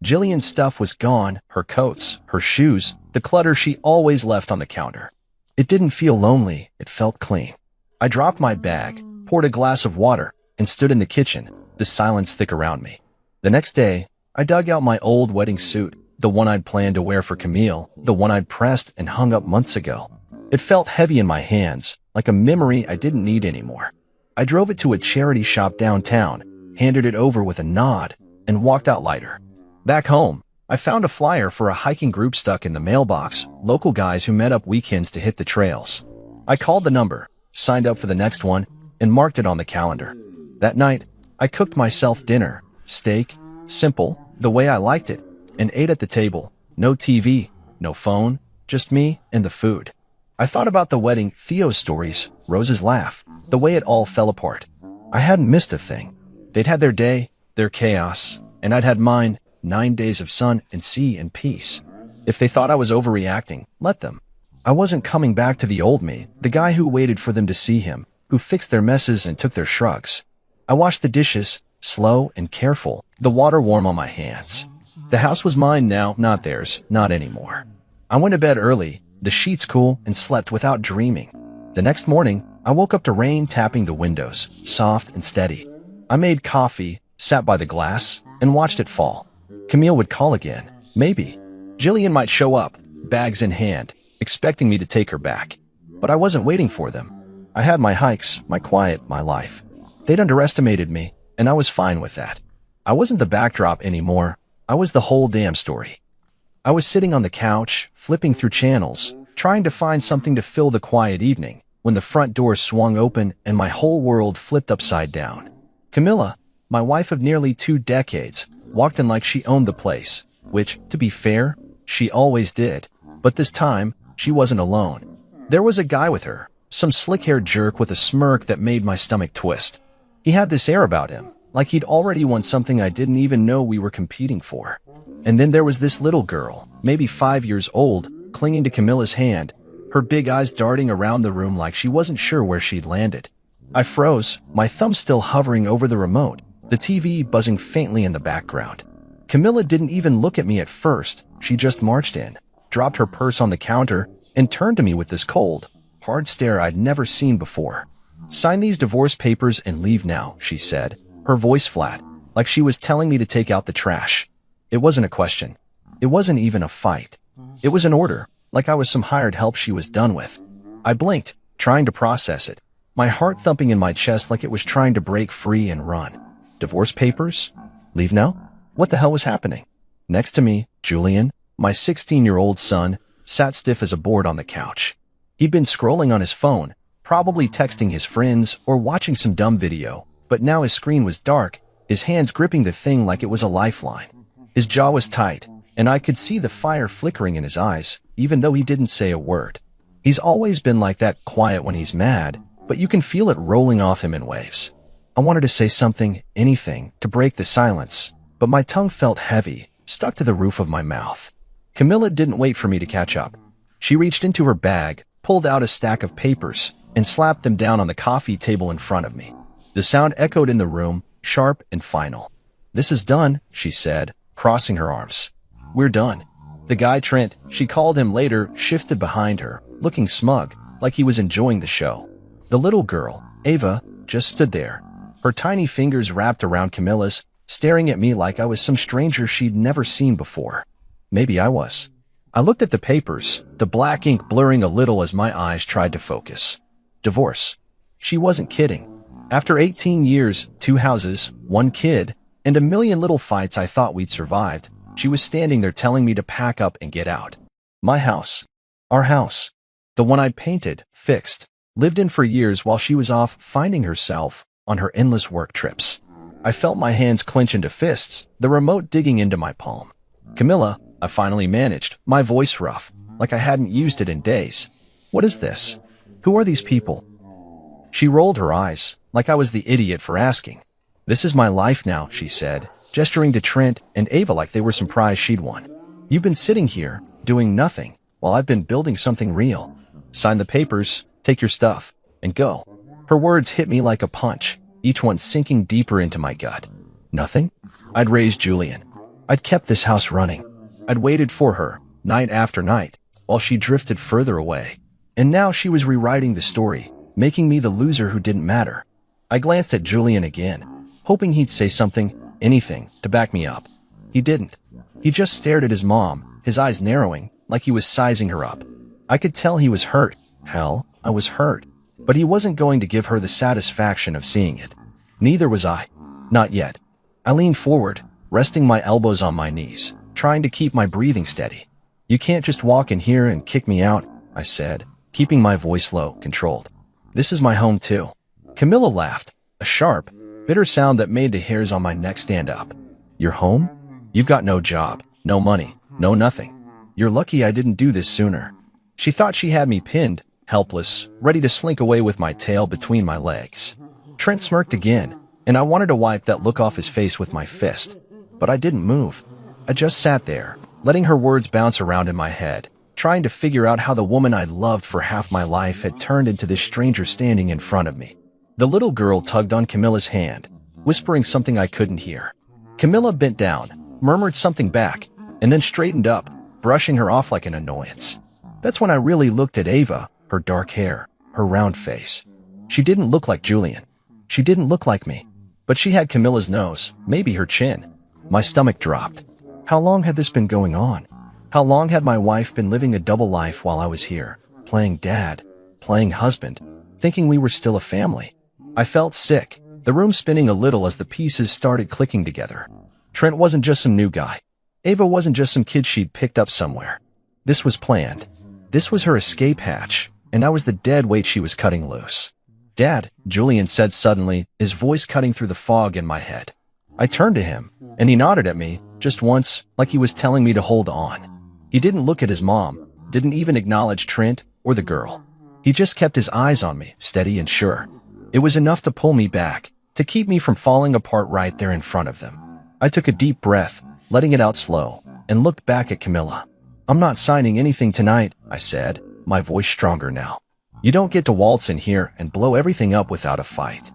Jillian's stuff was gone, her coats, her shoes, the clutter she always left on the counter. It didn't feel lonely, it felt clean. I dropped my bag, poured a glass of water, and stood in the kitchen, the silence thick around me. The next day, I dug out my old wedding suit, the one I'd planned to wear for Camille, the one I'd pressed and hung up months ago. It felt heavy in my hands, like a memory I didn't need anymore. I drove it to a charity shop downtown, handed it over with a nod, and walked out lighter. Back home, I found a flyer for a hiking group stuck in the mailbox, local guys who met up weekends to hit the trails. I called the number, signed up for the next one, and marked it on the calendar. That night, I cooked myself dinner, steak, simple, the way I liked it, and ate at the table. No TV, no phone, just me and the food. I thought about the wedding, Theo's stories, Rose's laugh, the way it all fell apart. I hadn't missed a thing. They'd had their day, their chaos, and I'd had mine, 9 days of sun and sea and peace. If they thought I was overreacting, let them. I wasn't coming back to the old me, the guy who waited for them to see him, who fixed their messes and took their shrugs. I washed the dishes, slow and careful, the water warm on my hands. The house was mine now, not theirs, not anymore. I went to bed early, the sheets cool, and slept without dreaming. The next morning, I woke up to rain tapping the windows, soft and steady. I made coffee, sat by the glass, and watched it fall. Camille would call again, maybe. Jillian might show up, bags in hand, expecting me to take her back. But I wasn't waiting for them. I had my hikes, my quiet, my life. They'd underestimated me, and I was fine with that. I wasn't the backdrop anymore. I was the whole damn story. I was sitting on the couch, flipping through channels, trying to find something to fill the quiet evening, when the front door swung open and my whole world flipped upside down. Camilla, my wife of nearly 2 decades, walked in like she owned the place, which, to be fair, she always did. But this time, she wasn't alone. There was a guy with her, some slick-haired jerk with a smirk that made my stomach twist. He had this air about him, like he'd already won something I didn't even know we were competing for. And then there was this little girl, maybe 5 years old, clinging to Camilla's hand, her big eyes darting around the room like she wasn't sure where she'd landed. I froze, my thumb still hovering over the remote, the TV buzzing faintly in the background. Camilla didn't even look at me at first. She just marched in, dropped her purse on the counter, and turned to me with this cold, hard stare I'd never seen before. "Sign these divorce papers and leave now," she said, her voice flat, like she was telling me to take out the trash. It wasn't a question. It wasn't even a fight. It was an order, like I was some hired help she was done with. I blinked, trying to process it, my heart thumping in my chest like it was trying to break free and run. Divorce papers? Leave now? What the hell was happening? Next to me, Julian, my 16-year-old son, sat stiff as a board on the couch. He'd been scrolling on his phone, probably texting his friends or watching some dumb video, but now his screen was dark, his hands gripping the thing like it was a lifeline. His jaw was tight, and I could see the fire flickering in his eyes, even though he didn't say a word. He's always been like that, quiet when he's mad, but you can feel it rolling off him in waves. I wanted to say something, anything, to break the silence, but my tongue felt heavy, stuck to the roof of my mouth. Camilla didn't wait for me to catch up. She reached into her bag, pulled out a stack of papers, and slapped them down on the coffee table in front of me. The sound echoed in the room, sharp and final. "This is done," she said, crossing her arms. "We're done." The guy Trent, she called him later, shifted behind her, looking smug, like he was enjoying the show. The little girl, Ava, just stood there, her tiny fingers wrapped around Camilla's, staring at me like I was some stranger she'd never seen before. Maybe I was. I looked at the papers, the black ink blurring a little as my eyes tried to focus. Divorce. She wasn't kidding. After 18 years, 2 houses, 1 kid, and a million little fights I thought we'd survived, she was standing there telling me to pack up and get out. My house. Our house. The one I'd painted, fixed, lived in for years while she was off finding herself on her endless work trips. I felt my hands clench into fists, the remote digging into my palm. "Camilla," I finally managed, my voice rough, like I hadn't used it in days. "What is this? Who are these people?" She rolled her eyes, like I was the idiot for asking. "This is my life now," she said, gesturing to Trent and Ava like they were some prize she'd won. "You've been sitting here, doing nothing, while I've been building something real. Sign the papers, take your stuff, and go." Her words hit me like a punch, each one sinking deeper into my gut. Nothing? I'd raised Julian. I'd kept this house running. I'd waited for her, night after night, while she drifted further away. And now she was rewriting the story, making me the loser who didn't matter. I glanced at Julian again, hoping he'd say something, anything, to back me up. He didn't. He just stared at his mom, his eyes narrowing, like he was sizing her up. I could tell he was hurt. Hell, I was hurt. But he wasn't going to give her the satisfaction of seeing it. Neither was I. Not yet. I leaned forward, resting my elbows on my knees, trying to keep my breathing steady. "You can't just walk in here and kick me out," I said, keeping my voice low, controlled. "This is my home too." Camilla laughed, a sharp, bitter sound that made the hairs on my neck stand up. "Your home? You've got no job, no money, no nothing. You're lucky I didn't do this sooner." She thought she had me pinned, helpless, ready to slink away with my tail between my legs. Trent smirked again, and I wanted to wipe that look off his face with my fist. But I didn't move. I just sat there, letting her words bounce around in my head, trying to figure out how the woman I'd loved for half my life had turned into this stranger standing in front of me. The little girl tugged on Camilla's hand, whispering something I couldn't hear. Camilla bent down, murmured something back, and then straightened up, brushing her off like an annoyance. That's when I really looked at Ava, her dark hair, her round face. She didn't look like Julian. She didn't look like me. But she had Camilla's nose, maybe her chin. My stomach dropped. How long had this been going on? How long had my wife been living a double life while I was here, playing dad, playing husband, thinking we were still a family? I felt sick, the room spinning a little as the pieces started clicking together. Trent wasn't just some new guy. Ava wasn't just some kid she'd picked up somewhere. This was planned. This was her escape hatch, and I was the dead weight she was cutting loose. "Dad," Julian said suddenly, his voice cutting through the fog in my head. I turned to him, and he nodded at me, just once, like he was telling me to hold on. He didn't look at his mom, didn't even acknowledge Trent or the girl. He just kept his eyes on me, steady and sure. It was enough to pull me back, to keep me from falling apart right there in front of them. I took a deep breath, letting it out slow, and looked back at Camilla. "I'm not signing anything tonight," I said, my voice stronger now. "You don't get to waltz in here and blow everything up without a fight."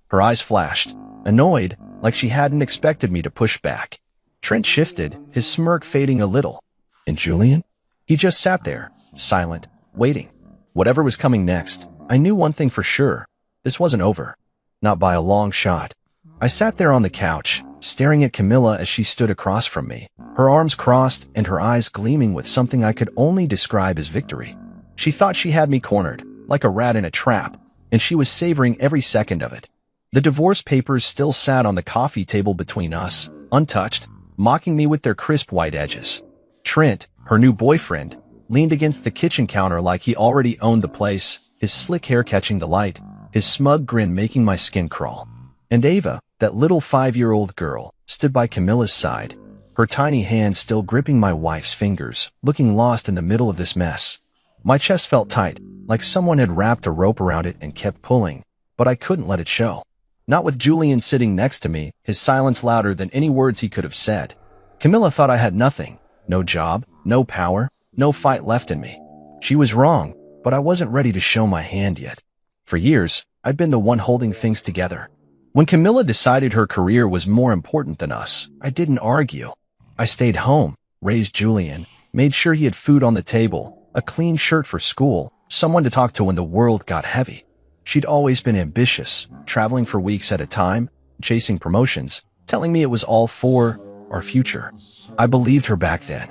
Her eyes flashed, annoyed, like she hadn't expected me to push back. Trent shifted, his smirk fading a little. And Julian? He just sat there, silent, waiting. Whatever was coming next, I knew one thing for sure. This wasn't over. Not by a long shot. I sat there on the couch, staring at Camilla as she stood across from me, her arms crossed and her eyes gleaming with something I could only describe as victory. She thought she had me cornered, like a rat in a trap, and she was savoring every second of it. The divorce papers still sat on the coffee table between us, untouched, mocking me with their crisp white edges. Trent, her new boyfriend, leaned against the kitchen counter like he already owned the place, his slick hair catching the light, his smug grin making my skin crawl. And Ava, that little 5-year-old girl, stood by Camilla's side, her tiny hand still gripping my wife's fingers, looking lost in the middle of this mess. My chest felt tight, like someone had wrapped a rope around it and kept pulling, but I couldn't let it show. Not with Julian sitting next to me, his silence louder than any words he could have said. Camilla thought I had nothing. No job, no power, no fight left in me. She was wrong, but I wasn't ready to show my hand yet. For years, I'd been the one holding things together. When Camilla decided her career was more important than us, I didn't argue. I stayed home, raised Julian, made sure he had food on the table, a clean shirt for school, someone to talk to when the world got heavy. She'd always been ambitious, traveling for weeks at a time, chasing promotions, telling me it was all for our future. I believed her back then.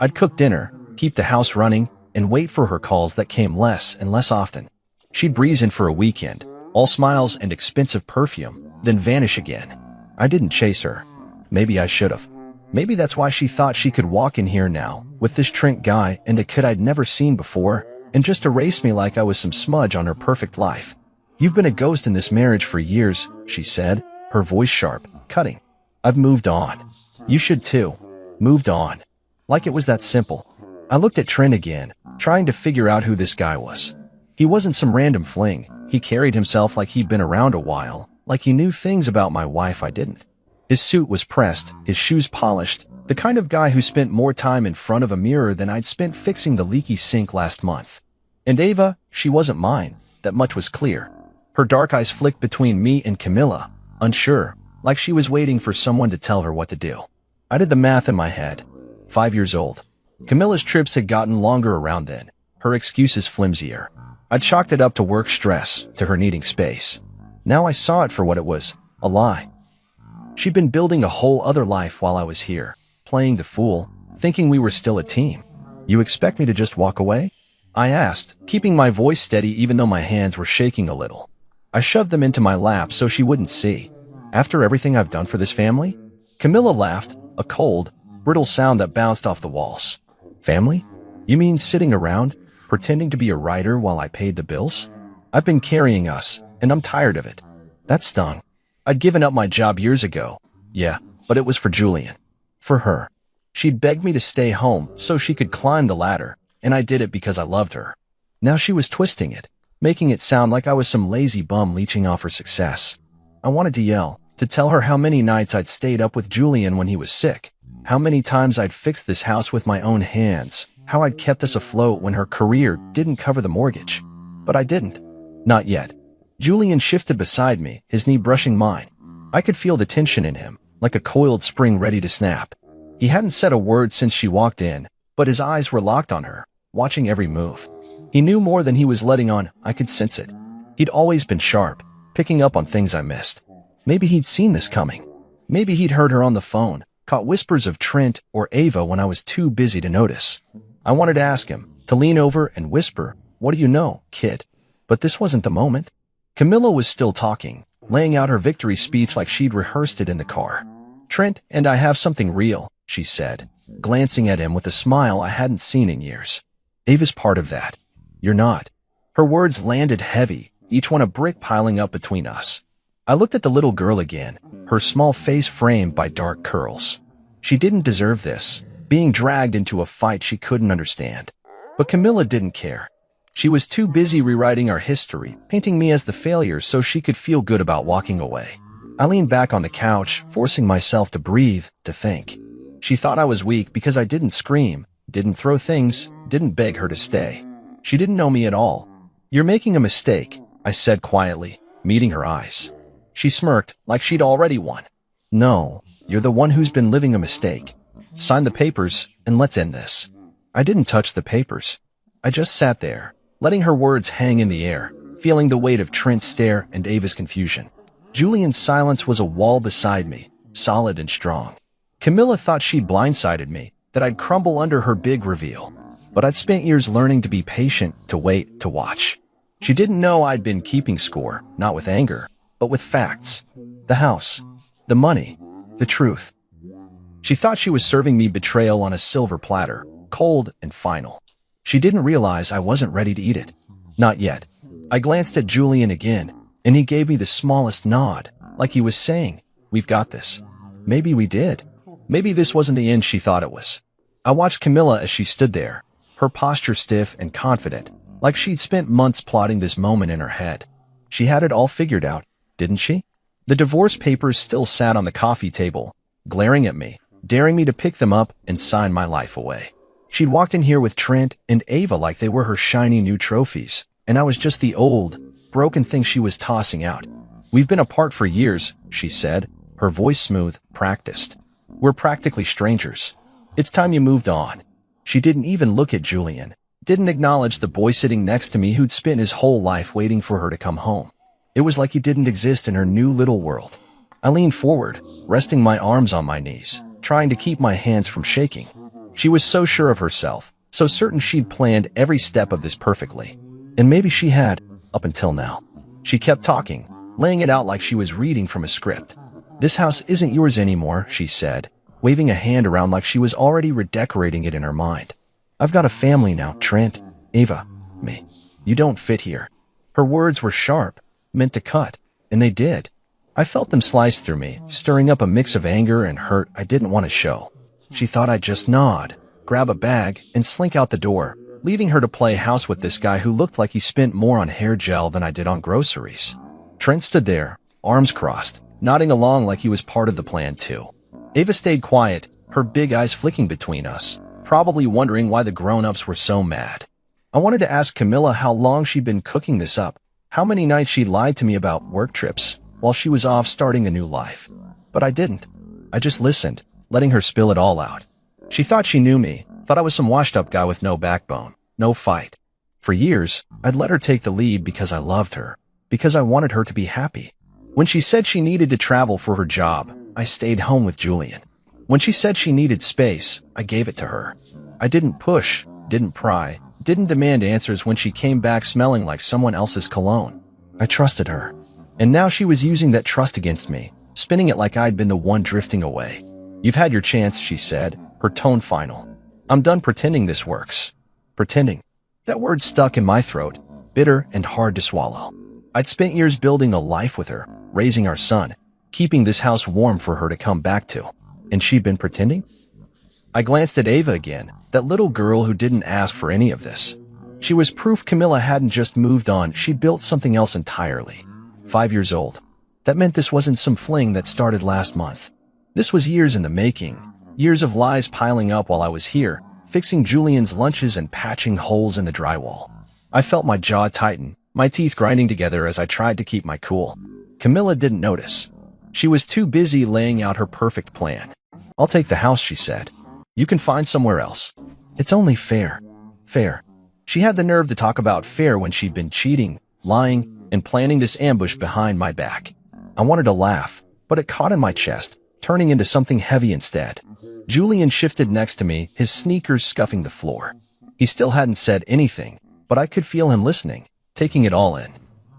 I'd cook dinner, keep the house running, and wait for her calls that came less and less often. She'd breeze in for a weekend, all smiles and expensive perfume, then vanish again. I didn't chase her. Maybe I should have. Maybe that's why she thought she could walk in here now, with this Trent guy and a kid I'd never seen before, and just erase me like I was some smudge on her perfect life. "You've been a ghost in this marriage for years," she said, her voice sharp, cutting. "I've moved on. You should too. Moved on." Like it was that simple. I looked at Trent again, trying to figure out who this guy was. He wasn't some random fling. He carried himself like he'd been around a while, like he knew things about my wife I didn't. His suit was pressed, his shoes polished, the kind of guy who spent more time in front of a mirror than I'd spent fixing the leaky sink last month. And Ava, she wasn't mine. That much was clear. Her dark eyes flicked between me and Camilla, unsure, like she was waiting for someone to tell her what to do. I did the math in my head. 5 years old. Camilla's trips had gotten longer around then, her excuses flimsier. I'd chalked it up to work stress, to her needing space. Now I saw it for what it was, a lie. She'd been building a whole other life while I was here, playing the fool, thinking we were still a team. "You expect me to just walk away?" I asked, keeping my voice steady even though my hands were shaking a little. I shoved them into my lap so she wouldn't see. "After everything I've done for this family?" Camilla laughed, a cold, brittle sound that bounced off the walls. "Family? You mean sitting around, pretending to be a writer while I paid the bills? I've been carrying us, and I'm tired of it." That stung. I'd given up my job years ago. Yeah, but it was for Julian. For her. She'd begged me to stay home so she could climb the ladder, and I did it because I loved her. Now she was twisting it, making it sound like I was some lazy bum leeching off her success. I wanted to yell, to tell her how many nights I'd stayed up with Julian when he was sick, how many times I'd fixed this house with my own hands, how I'd kept us afloat when her career didn't cover the mortgage. But I didn't. Not yet. Julian shifted beside me, his knee brushing mine. I could feel the tension in him, like a coiled spring ready to snap. He hadn't said a word since she walked in, but his eyes were locked on her, watching every move. He knew more than he was letting on, I could sense it. He'd always been sharp, picking up on things I missed. Maybe he'd seen this coming. Maybe he'd heard her on the phone, caught whispers of Trent or Ava when I was too busy to notice. I wanted to ask him, to lean over and whisper, "What do you know, kid?" But this wasn't the moment. Camilla was still talking, laying out her victory speech like she'd rehearsed it in the car. "Trent and I have something real," she said, glancing at him with a smile I hadn't seen in years. "Ava's part of that. You're not." Her words landed heavy, each one a brick piling up between us. I looked at the little girl again, her small face framed by dark curls. She didn't deserve this, being dragged into a fight she couldn't understand. But Camilla didn't care. She was too busy rewriting our history, painting me as the failure so she could feel good about walking away. I leaned back on the couch, forcing myself to breathe, to think. She thought I was weak because I didn't scream, didn't throw things, didn't beg her to stay. She didn't know me at all. "You're making a mistake," I said quietly, meeting her eyes. She smirked, like she'd already won. "No, you're the one who's been living a mistake. Sign the papers, and let's end this." I didn't touch the papers. I just sat there, letting her words hang in the air, feeling the weight of Trent's stare and Ava's confusion. Julian's silence was a wall beside me, solid and strong. Camilla thought she'd blindsided me, that I'd crumble under her big reveal. But I'd spent years learning to be patient, to wait, to watch. She didn't know I'd been keeping score, not with anger, but with facts. The house, the money, the truth. She thought she was serving me betrayal on a silver platter, cold and final. She didn't realize I wasn't ready to eat it. Not yet. I glanced at Julian again, and he gave me the smallest nod, like he was saying, "We've got this." Maybe we did. Maybe this wasn't the end she thought it was. I watched Camilla as she stood there, her posture stiff and confident, like she'd spent months plotting this moment in her head. She had it all figured out, didn't she? The divorce papers still sat on the coffee table, glaring at me, daring me to pick them up and sign my life away. She'd walked in here with Trent and Ava like they were her shiny new trophies, and I was just the old, broken thing she was tossing out. "We've been apart for years," she said, her voice smooth, practiced. "We're practically strangers. It's time you moved on." She didn't even look at Julian, didn't acknowledge the boy sitting next to me who'd spent his whole life waiting for her to come home. It was like he didn't exist in her new little world. I leaned forward, resting my arms on my knees, trying to keep my hands from shaking. She was so sure of herself, so certain she'd planned every step of this perfectly. And maybe she had, up until now. She kept talking, laying it out like she was reading from a script. "This house isn't yours anymore," she said, waving a hand around like she was already redecorating it in her mind. "I've got a family now, Trent, Ava, me. You don't fit here." Her words were sharp, meant to cut, and they did. I felt them slice through me, stirring up a mix of anger and hurt I didn't want to show. She thought I'd just nod, grab a bag, and slink out the door, leaving her to play house with this guy who looked like he spent more on hair gel than I did on groceries. Trent stood there, arms crossed, nodding along like he was part of the plan too. Ava stayed quiet, her big eyes flicking between us, probably wondering why the grown-ups were so mad. I wanted to ask Camilla how long she'd been cooking this up, how many nights she'd lied to me about work trips while she was off starting a new life. But I didn't. I just listened, letting her spill it all out. She thought she knew me, thought I was some washed-up guy with no backbone, no fight. For years, I'd let her take the lead because I loved her, because I wanted her to be happy. When she said she needed to travel for her job, I stayed home with Julian. When she said she needed space, I gave it to her. I didn't push, didn't pry, didn't demand answers when she came back smelling like someone else's cologne. I trusted her. And now she was using that trust against me, spinning it like I'd been the one drifting away. "You've had your chance," she said, her tone final. "I'm done pretending this works." Pretending. That word stuck in my throat, bitter and hard to swallow. I'd spent years building a life with her, raising our son, keeping this house warm for her to come back to. And she'd been pretending? I glanced at Ava again, that little girl who didn't ask for any of this. She was proof Camilla hadn't just moved on, she'd built something else entirely. 5 years old. That meant this wasn't some fling that started last month. This was years in the making, years of lies piling up while I was here, fixing Julian's lunches and patching holes in the drywall. I felt my jaw tighten, my teeth grinding together as I tried to keep my cool. Camilla didn't notice. She was too busy laying out her perfect plan. "I'll take the house," she said. "You can find somewhere else. It's only fair." Fair. She had the nerve to talk about fair when she'd been cheating, lying, and planning this ambush behind my back. I wanted to laugh, but it caught in my chest, turning into something heavy instead. Julian shifted next to me, his sneakers scuffing the floor. He still hadn't said anything, but I could feel him listening, taking it all in.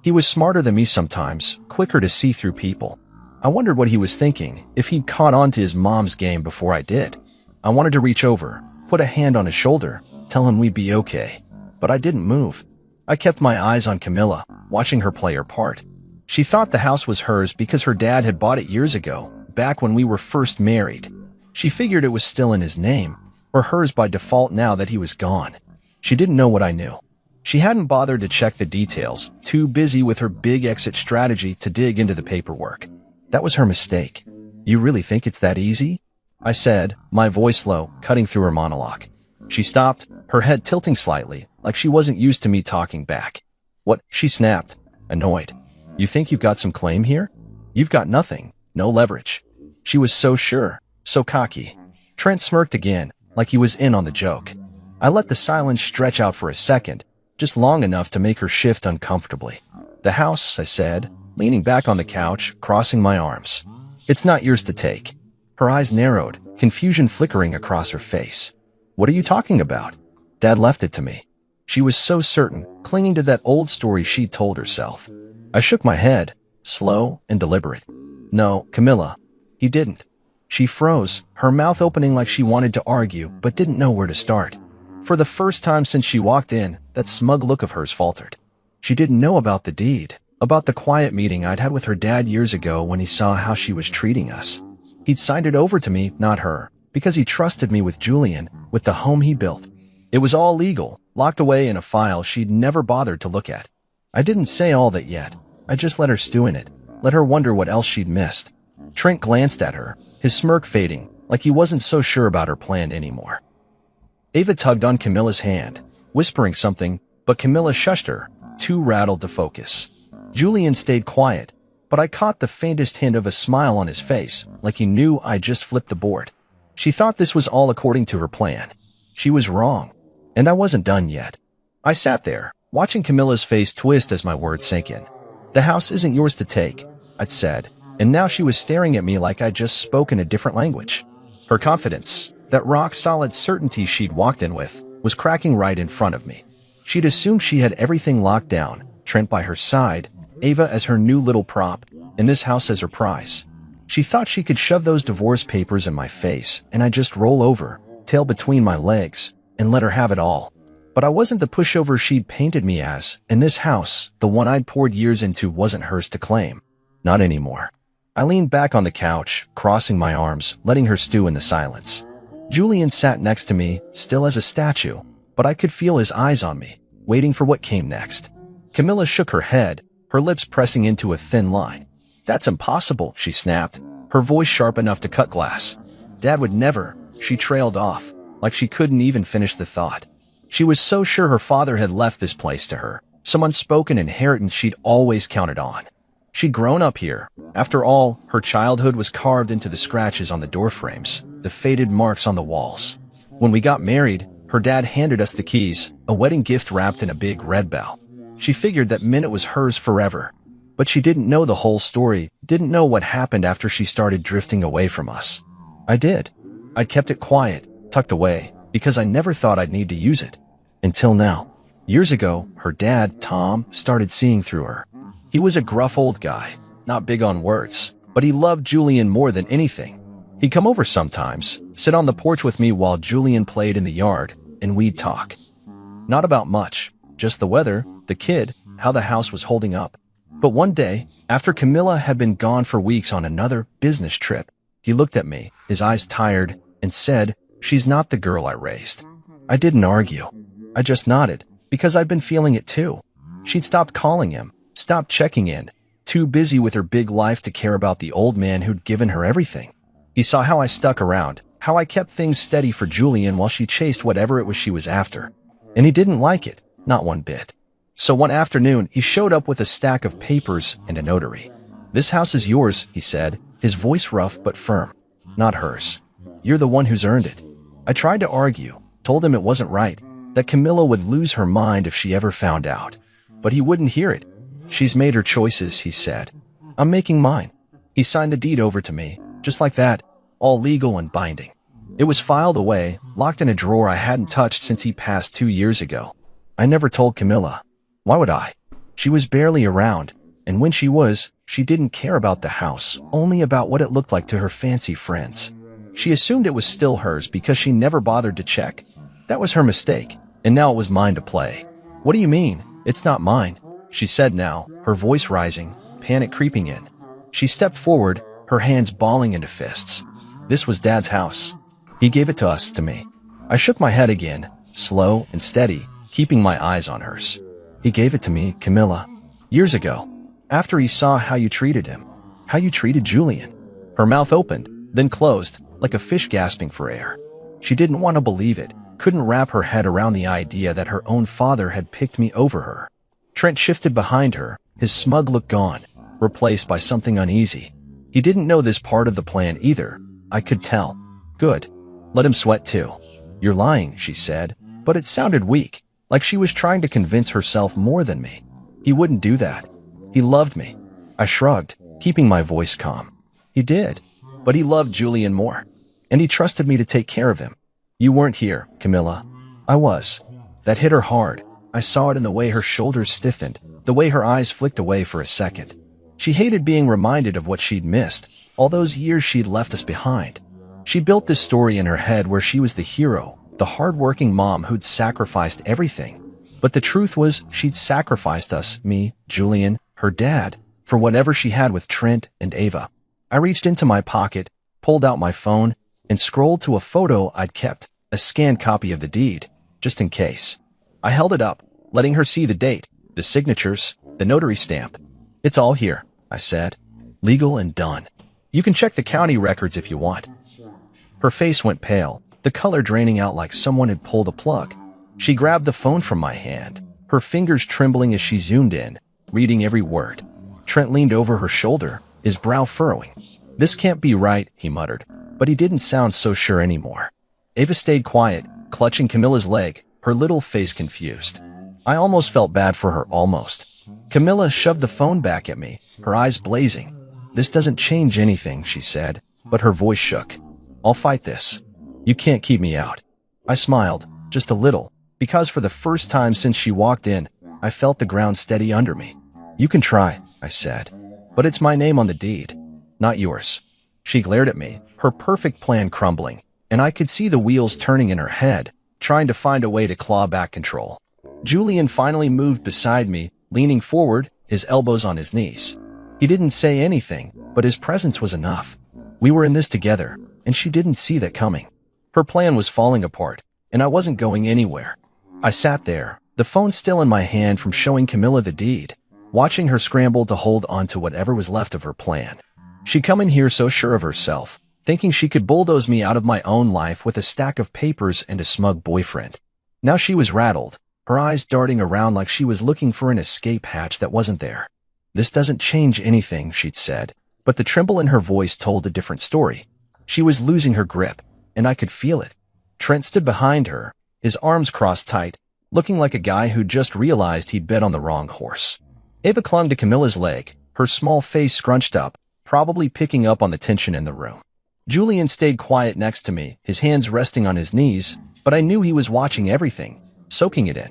He was smarter than me sometimes, quicker to see through people. I wondered what he was thinking, if he'd caught on to his mom's game before I did. I wanted to reach over, put a hand on his shoulder, tell him we'd be okay. But I didn't move. I kept my eyes on Camilla, watching her play her part. She thought the house was hers because her dad had bought it years ago, back when we were first married. She figured it was still in his name, or hers by default now that he was gone. She didn't know what I knew. She hadn't bothered to check the details, too busy with her big exit strategy to dig into the paperwork. That was her mistake. You really think it's that easy? I said, my voice low, cutting through her monologue. She stopped, her head tilting slightly, like she wasn't used to me talking back. What? She snapped, annoyed. You think you've got some claim here? You've got nothing, no leverage. She was so sure, so cocky. Trent smirked again, like he was in on the joke. I let the silence stretch out for a second, just long enough to make her shift uncomfortably. The house, I said, leaning back on the couch, crossing my arms. It's not yours to take. Her eyes narrowed, confusion flickering across her face. What are you talking about? Dad left it to me. She was so certain, clinging to that old story she'd told herself. I shook my head, slow and deliberate. No, Camilla. He didn't. She froze, her mouth opening like she wanted to argue, but didn't know where to start. For the first time since she walked in, that smug look of hers faltered. She didn't know about the deed, about the quiet meeting I'd had with her dad years ago when he saw how she was treating us. He'd signed it over to me, not her, because he trusted me with Julian, with the home he built. It was all legal, locked away in a file she'd never bothered to look at. I didn't say all that yet. I just let her stew in it, let her wonder what else she'd missed. Trent glanced at her, his smirk fading, like he wasn't so sure about her plan anymore. Ava tugged on Camilla's hand, whispering something, but Camilla shushed her, too rattled to focus. Julian stayed quiet, but I caught the faintest hint of a smile on his face, like he knew I'd just flipped the board. She thought this was all according to her plan. She was wrong, and I wasn't done yet. I sat there, watching Camilla's face twist as my words sank in. The house isn't yours to take, I'd said, and now she was staring at me like I'd just spoken a different language. Her confidence, that rock-solid certainty she'd walked in with, was cracking right in front of me. She'd assumed she had everything locked down, Trent by her side, Ava as her new little prop, and this house as her prize. She thought she could shove those divorce papers in my face, and I'd just roll over, tail between my legs, and let her have it all. But I wasn't the pushover she'd painted me as, and this house, the one I'd poured years into, wasn't hers to claim. Not anymore. I leaned back on the couch, crossing my arms, letting her stew in the silence. Julian sat next to me, still as a statue, but I could feel his eyes on me, waiting for what came next. Camilla shook her head, her lips pressing into a thin line. That's impossible, she snapped, her voice sharp enough to cut glass. Dad would never, she trailed off, like she couldn't even finish the thought. She was so sure her father had left this place to her, some unspoken inheritance she'd always counted on. She'd grown up here. After all, her childhood was carved into the scratches on the doorframes, the faded marks on the walls. When we got married, her dad handed us the keys, a wedding gift wrapped in a big red bow. She figured that meant it was hers forever. But she didn't know the whole story, didn't know what happened after she started drifting away from us. I did. I'd kept it quiet, tucked away, because I never thought I'd need to use it. Until now. Years ago, her dad, Tom, started seeing through her. He was a gruff old guy, not big on words, but he loved Julian more than anything. He'd come over sometimes, sit on the porch with me while Julian played in the yard, and we'd talk. Not about much, just the weather, the kid, how the house was holding up. But one day, after Camilla had been gone for weeks on another business trip, he looked at me, his eyes tired, and said, "She's not the girl I raised." I didn't argue. I just nodded, because I'd been feeling it too. She'd stopped calling him, stopped checking in, too busy with her big life to care about the old man who'd given her everything. He saw how I stuck around, how I kept things steady for Julian while she chased whatever it was she was after. And he didn't like it, not one bit. So one afternoon, he showed up with a stack of papers and a notary. "This house is yours," he said, his voice rough but firm. "Not hers. You're the one who's earned it." I tried to argue, told him it wasn't right, that Camilla would lose her mind if she ever found out. But he wouldn't hear it. "She's made her choices," he said. "I'm making mine." He signed the deed over to me, just like that, all legal and binding. It was filed away, locked in a drawer I hadn't touched since he passed 2 years ago. I never told Camilla. Why would I? She was barely around, and when she was, she didn't care about the house, only about what it looked like to her fancy friends. She assumed it was still hers because she never bothered to check. That was her mistake, and now it was mine to play. What do you mean? It's not mine, she said now, her voice rising, panic creeping in. She stepped forward, her hands balling into fists. This was Dad's house. He gave it to us, to me. I shook my head again, slow and steady, keeping my eyes on hers. He gave it to me, Camilla. Years ago. After he saw how you treated him. How you treated Julian. Her mouth opened, then closed, like a fish gasping for air. She didn't want to believe it, couldn't wrap her head around the idea that her own father had picked me over her. Trent shifted behind her, his smug look gone, replaced by something uneasy. He didn't know this part of the plan either. I could tell. Good. Let him sweat too. You're lying, she said, but it sounded weak, like she was trying to convince herself more than me. He wouldn't do that. He loved me. I shrugged, keeping my voice calm. He did, but he loved Julian more, and he trusted me to take care of him. You weren't here, Camilla. I was. That hit her hard. I saw it in the way her shoulders stiffened, the way her eyes flicked away for a second. She hated being reminded of what she'd missed, all those years she'd left us behind. She built this story in her head where she was the hero, the hard-working mom who'd sacrificed everything. But the truth was she'd sacrificed us, me, Julian, her dad, for whatever she had with Trent and Ava. I reached into my pocket, pulled out my phone, and scrolled to a photo I'd kept, a scanned copy of the deed, just in case. I held it up, letting her see the date, the signatures, the notary stamp. It's all here, I said. Legal and done. You can check the county records if you want. Her face went pale, the color draining out like someone had pulled a plug. She grabbed the phone from my hand, her fingers trembling as she zoomed in, reading every word. Trent leaned over her shoulder, his brow furrowing. This can't be right, he muttered, but he didn't sound so sure anymore. Ava stayed quiet, clutching Camilla's leg, her little face confused. I almost felt bad for her, almost. Camilla shoved the phone back at me, her eyes blazing. This doesn't change anything, she said, but her voice shook. I'll fight this. You can't keep me out. I smiled, just a little, because for the first time since she walked in, I felt the ground steady under me. You can try, I said, but it's my name on the deed, not yours. She glared at me, her perfect plan crumbling, and I could see the wheels turning in her head, trying to find a way to claw back control. Julian finally moved beside me, leaning forward, his elbows on his knees. He didn't say anything, but his presence was enough. We were in this together, and she didn't see that coming. Her plan was falling apart, and I wasn't going anywhere. I sat there, the phone still in my hand from showing Camilla the deed, watching her scramble to hold on to whatever was left of her plan. She'd come in here so sure of herself, thinking she could bulldoze me out of my own life with a stack of papers and a smug boyfriend. Now she was rattled, her eyes darting around like she was looking for an escape hatch that wasn't there. This doesn't change anything, she'd said, but the tremble in her voice told a different story. She was losing her grip, and I could feel it. Trent stood behind her, his arms crossed tight, looking like a guy who'd just realized he'd bet on the wrong horse. Ava clung to Camilla's leg, her small face scrunched up, probably picking up on the tension in the room. Julian stayed quiet next to me, his hands resting on his knees, but I knew he was watching everything, soaking it in.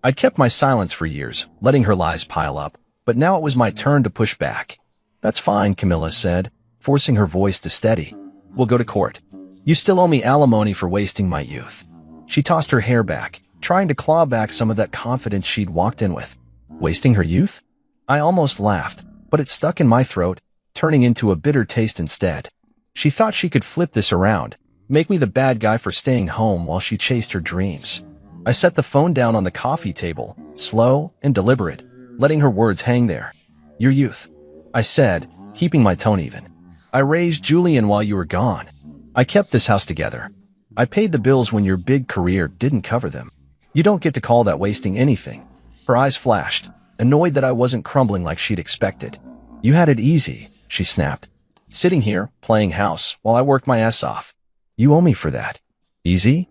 I'd kept my silence for years, letting her lies pile up, but now it was my turn to push back. That's fine, Camilla said, forcing her voice to steady. We'll go to court. You still owe me alimony for wasting my youth. She tossed her hair back, trying to claw back some of that confidence she'd walked in with. Wasting her youth? I almost laughed, but it stuck in my throat, turning into a bitter taste instead. She thought she could flip this around, make me the bad guy for staying home while she chased her dreams. I set the phone down on the coffee table, slow and deliberate, letting her words hang there. Your youth, I said, keeping my tone even. I raised Julian while you were gone. I kept this house together. I paid the bills when your big career didn't cover them. You don't get to call that wasting anything. Her eyes flashed, annoyed that I wasn't crumbling like she'd expected. You had it easy, she snapped. Sitting here, playing house, while I worked my ass off. You owe me for that. Easy?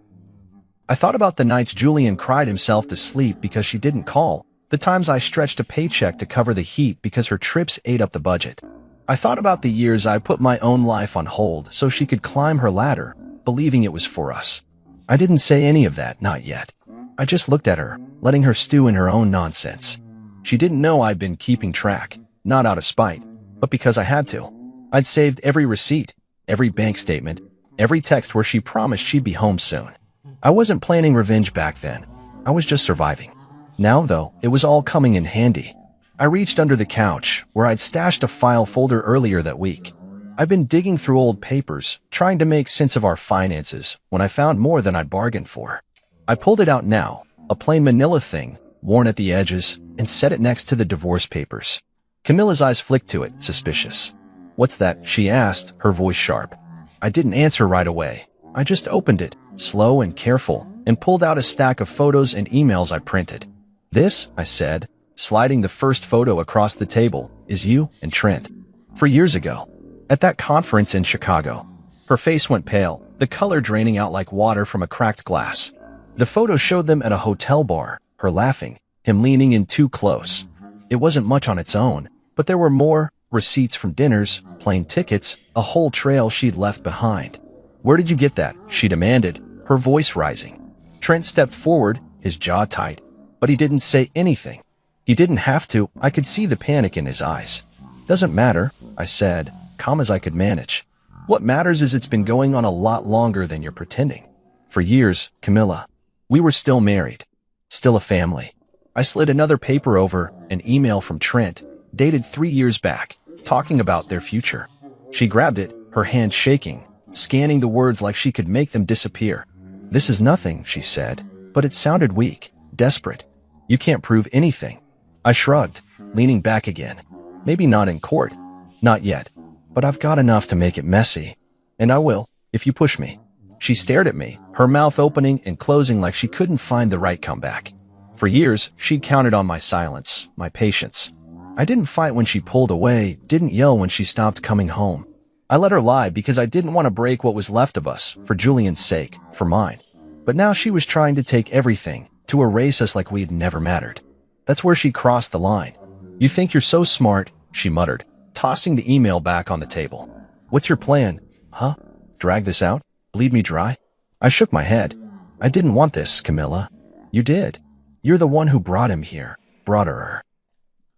I thought about the nights Julian cried himself to sleep because she didn't call, the times I stretched a paycheck to cover the heat because her trips ate up the budget. I thought about the years I put my own life on hold so she could climb her ladder, believing it was for us. I didn't say any of that, not yet. I just looked at her, letting her stew in her own nonsense. She didn't know I'd been keeping track, not out of spite, but because I had to. I'd saved every receipt, every bank statement, every text where she promised she'd be home soon. I wasn't planning revenge back then. I was just surviving. Now, though, it was all coming in handy. I reached under the couch, where I'd stashed a file folder earlier that week. I'd been digging through old papers, trying to make sense of our finances, when I found more than I'd bargained for. I pulled it out now, a plain manila thing, worn at the edges, and set it next to the divorce papers. Camilla's eyes flicked to it, suspicious. "What's that?" she asked, her voice sharp. I didn't answer right away. I just opened it, slow and careful, and pulled out a stack of photos and emails I printed. "This," I said, sliding the first photo across the table, "is you and Trent. For years ago. At that conference in Chicago." Her face went pale, the color draining out like water from a cracked glass. The photo showed them at a hotel bar, her laughing, him leaning in too close. It wasn't much on its own, but there were more: receipts from dinners, plane tickets, a whole trail she'd left behind. "Where did you get that?" she demanded, her voice rising. Trent stepped forward, his jaw tight, but he didn't say anything. He didn't have to. I could see the panic in his eyes. "Doesn't matter," I said, calm as I could manage. "What matters is it's been going on a lot longer than you're pretending. For years, Camilla. We were still married. Still a family." I slid another paper over, an email from Trent, dated 3 years back, talking about their future. She grabbed it, her hand shaking, scanning the words like she could make them disappear. "This is nothing," she said, but it sounded weak, desperate. "You can't prove anything." I shrugged, leaning back again. "Maybe not in court. Not yet. But I've got enough to make it messy. And I will, if you push me." She stared at me, her mouth opening and closing like she couldn't find the right comeback. For years, she'd counted on my silence, my patience. I didn't fight when she pulled away, didn't yell when she stopped coming home. I let her lie because I didn't want to break what was left of us, for Julian's sake, for mine. But now she was trying to take everything, to erase us like we'd never mattered. That's where she crossed the line. "You think you're so smart," she muttered, tossing the email back on the table. "What's your plan? Huh? Drag this out? Bleed me dry?" I shook my head. "I didn't want this, Camilla." "You did. You're the one who brought him here. Brought her."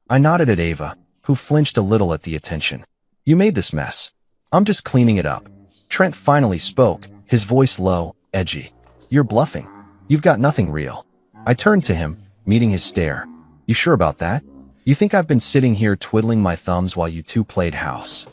I nodded at Ava, who flinched a little at the attention. "You made this mess. I'm just cleaning it up." Trent finally spoke, his voice low, edgy. "You're bluffing. You've got nothing real." I turned to him, meeting his stare. "You sure about that? You think I've been sitting here twiddling my thumbs while you two played house?"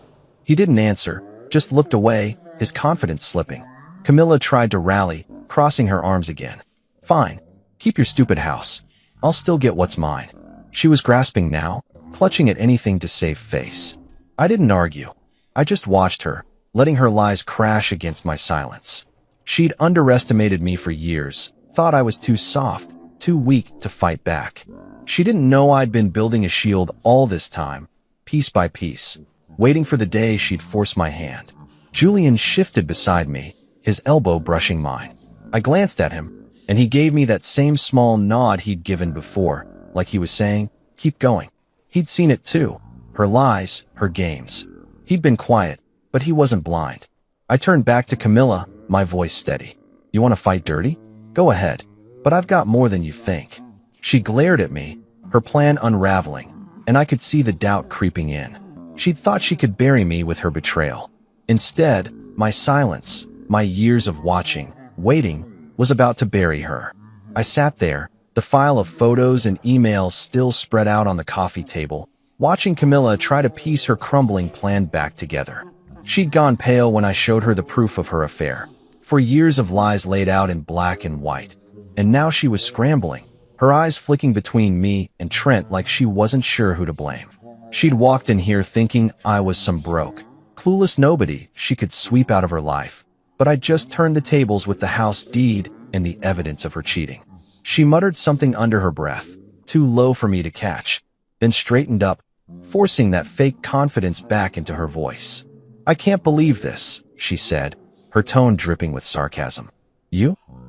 He didn't answer, just looked away, his confidence slipping. Camilla tried to rally, crossing her arms again. "Fine. Keep your stupid house. I'll still get what's mine." She was grasping now, clutching at anything to save face. I didn't argue. I just watched her, letting her lies crash against my silence. She'd underestimated me for years, thought I was too soft, too weak to fight back. She didn't know I'd been building a shield all this time, piece by piece, waiting for the day she'd force my hand. Julian shifted beside me, his elbow brushing mine. I glanced at him, and he gave me that same small nod he'd given before, like he was saying, "Keep going." He'd seen it too, her lies, her games. He'd been quiet, but he wasn't blind. I turned back to Camilla, my voice steady. "You want to fight dirty? Go ahead. But I've got more than you think." She glared at me, her plan unraveling, and I could see the doubt creeping in. She'd thought she could bury me with her betrayal. Instead, my silence, my years of watching, waiting, was about to bury her. I sat there, the file of photos and emails still spread out on the coffee table, watching Camilla try to piece her crumbling plan back together. She'd gone pale when I showed her the proof of her affair, for years of lies laid out in black and white. And now she was scrambling, her eyes flicking between me and Trent like she wasn't sure who to blame. She'd walked in here thinking I was some broke, clueless nobody she could sweep out of her life. But I just turned the tables with the house deed and the evidence of her cheating. She muttered something under her breath, too low for me to catch, then straightened up, forcing that fake confidence back into her voice. "I can't believe this," she said, her tone dripping with sarcasm.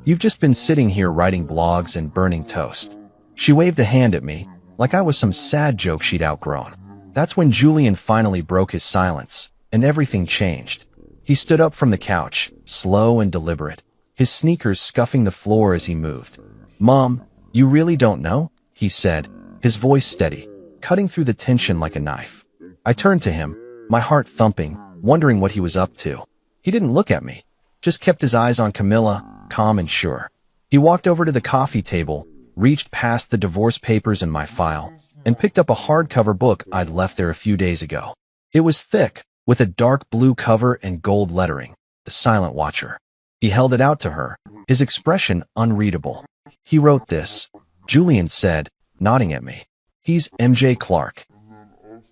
You've just been sitting here writing blogs and burning toast." She waved a hand at me, like I was some sad joke she'd outgrown. That's when Julian finally broke his silence, and everything changed. He stood up from the couch, slow and deliberate, his sneakers scuffing the floor as he moved. "Mom, you really don't know?" he said, his voice steady, cutting through the tension like a knife. I turned to him, my heart thumping, wondering what he was up to. He didn't look at me, just kept his eyes on Camilla, calm and sure. He walked over to the coffee table, reached past the divorce papers in my file, and picked up a hardcover book I'd left there a few days ago. It was thick, with a dark blue cover and gold lettering, The Silent Watcher. He held it out to her, his expression unreadable. He wrote this, Julian said, nodding at me. He's MJ Clark.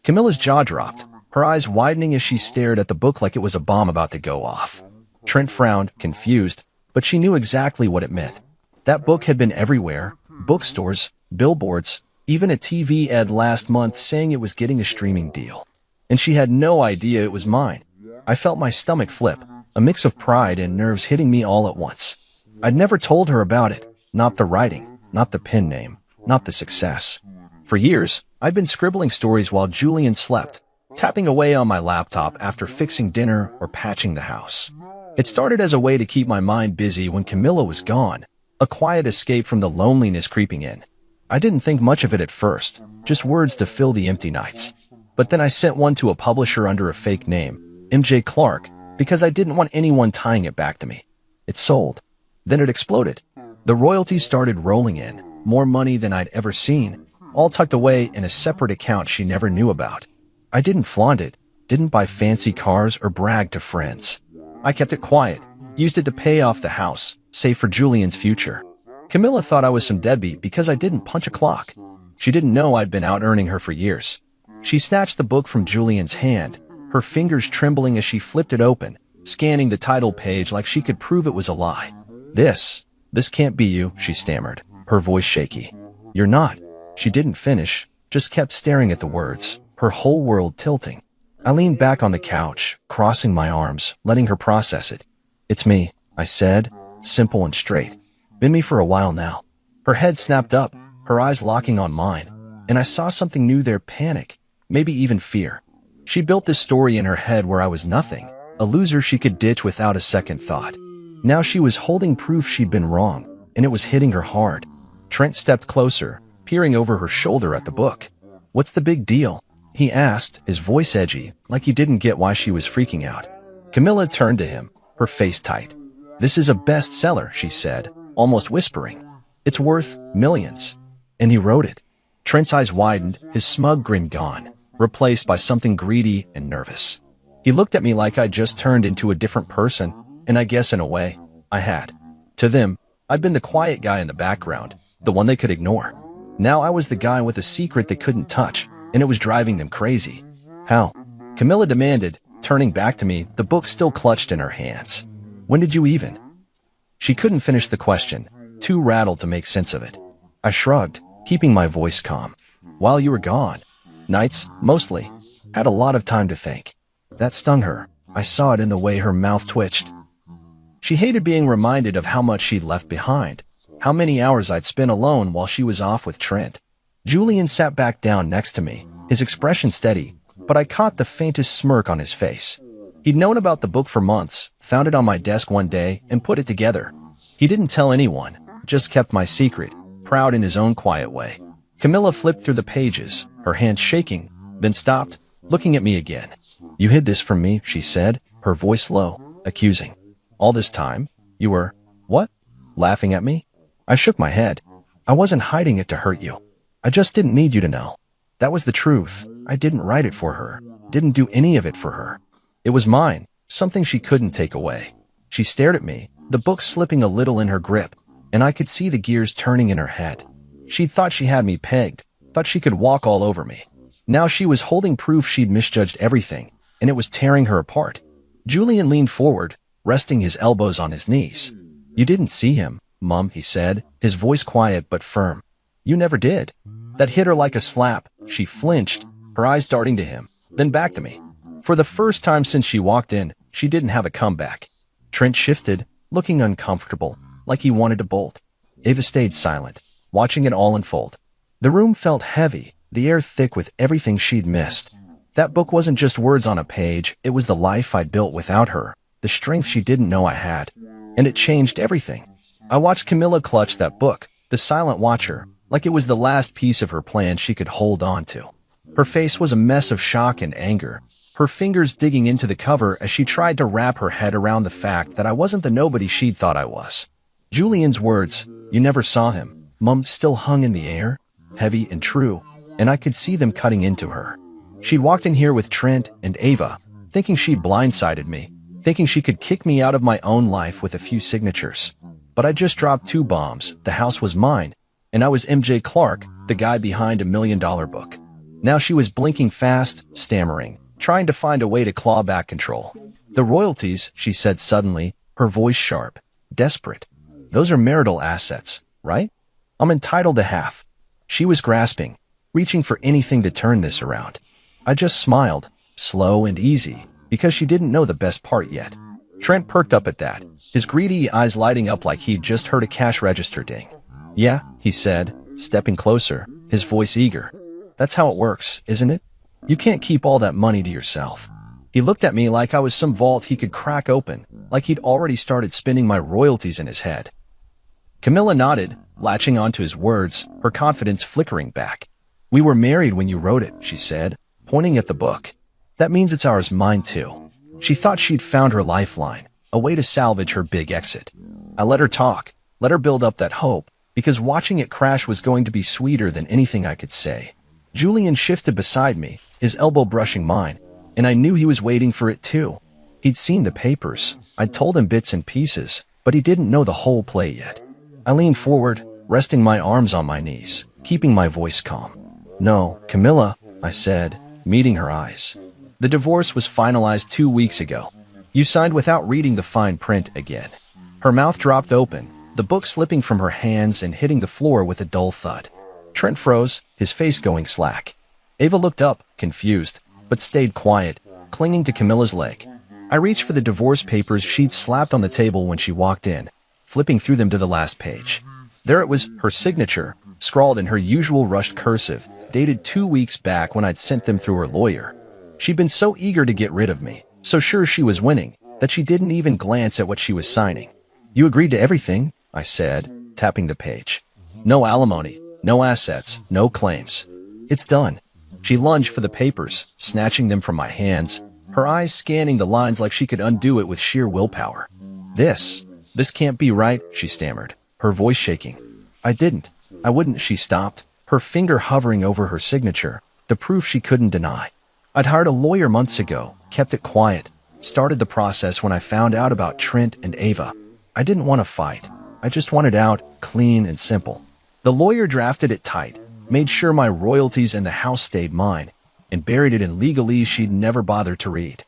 Camilla's jaw dropped, her eyes widening as she stared at the book like it was a bomb about to go off. Trent frowned, confused, but she knew exactly what it meant. That book had been everywhere, bookstores, billboards, even a TV ad last month saying it was getting a streaming deal. And she had no idea it was mine. I felt my stomach flip, a mix of pride and nerves hitting me all at once. I'd never told her about it, not the writing, not the pen name, not the success. For years, I'd been scribbling stories while Julian slept, tapping away on my laptop after fixing dinner or patching the house. It started as a way to keep my mind busy when Camilla was gone, a quiet escape from the loneliness creeping in. I didn't think much of it at first, just words to fill the empty nights. But then I sent one to a publisher under a fake name, MJ Clark, because I didn't want anyone tying it back to me. It sold. Then it exploded. The royalties started rolling in, more money than I'd ever seen, all tucked away in a separate account she never knew about. I didn't flaunt it, didn't buy fancy cars or brag to friends. I kept it quiet, used it to pay off the house, save for Julian's future. Camilla thought I was some deadbeat because I didn't punch a clock. She didn't know I'd been out-earning her for years. She snatched the book from Julian's hand, her fingers trembling as she flipped it open, scanning the title page like she could prove it was a lie. This can't be you, she stammered, her voice shaky. You're not. She didn't finish, just kept staring at the words, her whole world tilting. I leaned back on the couch, crossing my arms, letting her process it. It's me, I said, simple and straight. Been me for a while now. Her head snapped up, her eyes locking on mine, and I saw something new there, panic, maybe even fear. She built this story in her head where I was nothing, a loser she could ditch without a second thought. Now she was holding proof she'd been wrong, and it was hitting her hard. Trent stepped closer, peering over her shoulder at the book. What's the big deal? He asked, his voice edgy, like he didn't get why she was freaking out. Camilla turned to him, her face tight. This is a bestseller, she said, almost whispering. It's worth millions. And he wrote it. Trent's eyes widened, his smug grin gone, replaced by something greedy and nervous. He looked at me like I'd just turned into a different person, and I guess in a way, I had. To them, I'd been the quiet guy in the background, the one they could ignore. Now I was the guy with a secret they couldn't touch, and it was driving them crazy. How? Camilla demanded, turning back to me, the book still clutched in her hands. When did you even? She couldn't finish the question, too rattled to make sense of it. I shrugged, keeping my voice calm. While you were gone. Nights, mostly. Had a lot of time to think. That stung her. I saw it in the way her mouth twitched. She hated being reminded of how much she'd left behind, how many hours I'd spent alone while she was off with Trent. Julian sat back down next to me, his expression steady, but I caught the faintest smirk on his face. He'd known about the book for months, found it on my desk one day, and put it together. He didn't tell anyone, just kept my secret, proud in his own quiet way. Camilla flipped through the pages, her hands shaking, then stopped, looking at me again. You hid this from me, she said, her voice low, accusing. All this time, you were, what? Laughing at me? I shook my head. I wasn't hiding it to hurt you. I just didn't need you to know. That was the truth. I didn't write it for her, didn't do any of it for her. It was mine, something she couldn't take away. She stared at me, the book slipping a little in her grip, and I could see the gears turning in her head. She thought she had me pegged, thought she could walk all over me. Now she was holding proof she'd misjudged everything, and it was tearing her apart. Julian leaned forward, resting his elbows on his knees. You didn't see him, Mum, he said, his voice quiet but firm. You never did. That hit her like a slap. She flinched, her eyes darting to him, then back to me. For the first time since she walked in, she didn't have a comeback. Trent shifted, looking uncomfortable, like he wanted to bolt. Ava stayed silent, watching it all unfold. The room felt heavy, the air thick with everything she'd missed. That book wasn't just words on a page, it was the life I'd built without her, the strength she didn't know I had. And it changed everything. I watched Camilla clutch that book, The Silent Watcher, like it was the last piece of her plan she could hold on to. Her face was a mess of shock and anger, her fingers digging into the cover as she tried to wrap her head around the fact that I wasn't the nobody she'd thought I was. Julian's words, "You never saw him," Mum, still hung in the air, heavy and true, and I could see them cutting into her. She'd walked in here with Trent and Ava, thinking she'd blindsided me, thinking she could kick me out of my own life with a few signatures. But I just dropped 2 bombs, the house was mine, and I was MJ Clark, the guy behind $1 million book. Now she was blinking fast, stammering, trying to find a way to claw back control. "The royalties," she said suddenly, her voice sharp, desperate. "Those are marital assets, right? I'm entitled to half." She was grasping, reaching for anything to turn this around. I just smiled, slow and easy, because she didn't know the best part yet. Trent perked up at that, his greedy eyes lighting up like he'd just heard a cash register ding. "Yeah," he said, stepping closer, his voice eager. "That's how it works, isn't it? You can't keep all that money to yourself." He looked at me like I was some vault he could crack open, like he'd already started spinning my royalties in his head. Camilla nodded, latching onto his words, her confidence flickering back. "We were married when you wrote it," she said, pointing at the book. "That means it's ours, mine too." She thought she'd found her lifeline, a way to salvage her big exit. I let her talk, let her build up that hope, because watching it crash was going to be sweeter than anything I could say. Julian shifted beside me, his elbow brushing mine, and I knew he was waiting for it too. He'd seen the papers. I'd told him bits and pieces, but he didn't know the whole play yet. I leaned forward, resting my arms on my knees, keeping my voice calm. "No, Camilla," I said, meeting her eyes. "The divorce was finalized 2 weeks ago. You signed without reading the fine print again." Her mouth dropped open, the book slipping from her hands and hitting the floor with a dull thud. Trent froze, his face going slack. Ava looked up, confused, but stayed quiet, clinging to Camilla's leg. I reached for the divorce papers she'd slapped on the table when she walked in, flipping through them to the last page. There it was, her signature, scrawled in her usual rushed cursive, dated 2 weeks back when I'd sent them through her lawyer. She'd been so eager to get rid of me, so sure she was winning, that she didn't even glance at what she was signing. "You agreed to everything," I said, tapping the page. "No alimony, no assets, no claims. It's done." She lunged for the papers, snatching them from my hands, her eyes scanning the lines like she could undo it with sheer willpower. This can't be right," she stammered, her voice shaking. I wouldn't," she stopped, her finger hovering over her signature, the proof she couldn't deny. "I'd hired a lawyer months ago, kept it quiet, started the process when I found out about Trent and Ava. I didn't want to fight. I just wanted out, clean and simple. The lawyer drafted it tight, made sure my royalties and the house stayed mine, and buried it in legalese she'd never bothered to read.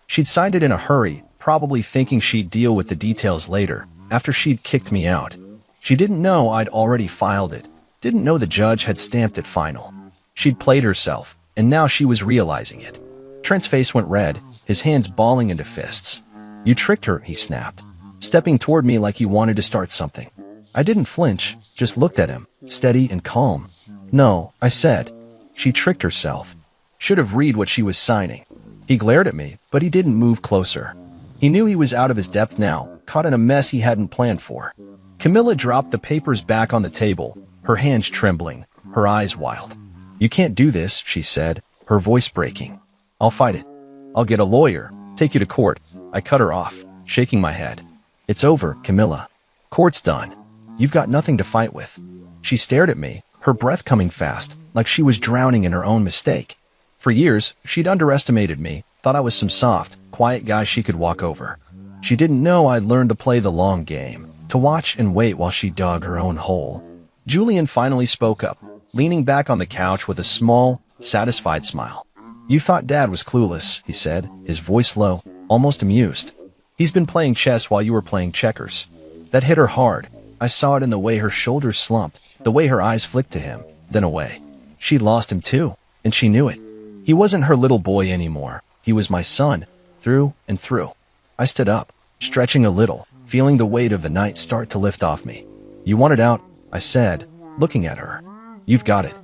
She'd signed it in a hurry, probably thinking she'd deal with the details later, after she'd kicked me out. She didn't know I'd already filed it, didn't know the judge had stamped it final. She'd played herself, and now she was realizing it. Trent's face went red, his hands balling into fists. "You tricked her," he snapped, stepping toward me like he wanted to start something. I didn't flinch, just looked at him, steady and calm. "No," I said. "She tricked herself. Should have read what she was signing." He glared at me, but he didn't move closer. He knew he was out of his depth now, caught in a mess he hadn't planned for. Camilla dropped the papers back on the table, her hands trembling, her eyes wild. "You can't do this," she said, her voice breaking. "I'll fight it. I'll get a lawyer, take you to court." I cut her off, shaking my head. "It's over, Camilla. Court's done. You've got nothing to fight with." She stared at me, her breath coming fast, like she was drowning in her own mistake. For years, she'd underestimated me, thought I was some soft, quiet guy she could walk over. She didn't know I'd learned to play the long game, to watch and wait while she dug her own hole. Julian finally spoke up, leaning back on the couch with a small, satisfied smile. "You thought Dad was clueless," he said, his voice low, almost amused. "He's been playing chess while you were playing checkers." That hit her hard. I saw it in the way her shoulders slumped, the way her eyes flicked to him, then away. She'd lost him too, and she knew it. He wasn't her little boy anymore. He was my son, through and through. I stood up, stretching a little, feeling the weight of the night start to lift off me. "You want it out," I said, looking at her. "You've got it.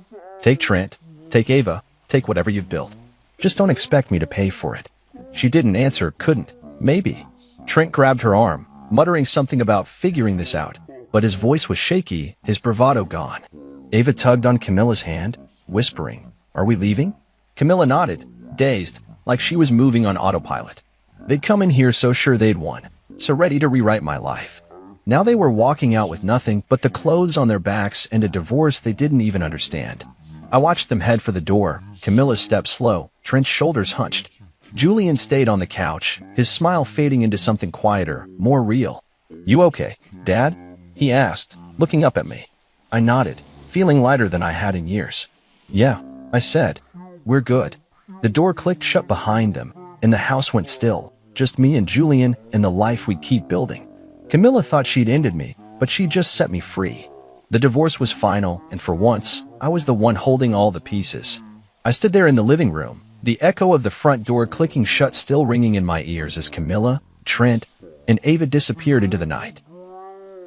Take Trent, take Ava, take whatever you've built. Just don't expect me to pay for it." She didn't answer, couldn't. Maybe. Trent grabbed her arm, muttering something about figuring this out, but his voice was shaky, his bravado gone. Ava tugged on Camilla's hand, whispering, "Are we leaving?" Camilla nodded, dazed, like she was moving on autopilot. They'd come in here so sure they'd won, so ready to rewrite my life. Now they were walking out with nothing but the clothes on their backs and a divorce they didn't even understand. I watched them head for the door, Camilla's step slow, Trent's shoulders hunched. Julian stayed on the couch, his smile fading into something quieter, more real. "You okay, Dad?" he asked, looking up at me. I nodded, feeling lighter than I had in years. "Yeah," I said. "We're good." The door clicked shut behind them, and the house went still, just me and Julian and the life we'd keep building. Camilla thought she'd ended me, but she just set me free. The divorce was final, and for once, I was the one holding all the pieces. I stood there in the living room, the echo of the front door clicking shut still ringing in my ears as Camilla, Trent, and Ava disappeared into the night.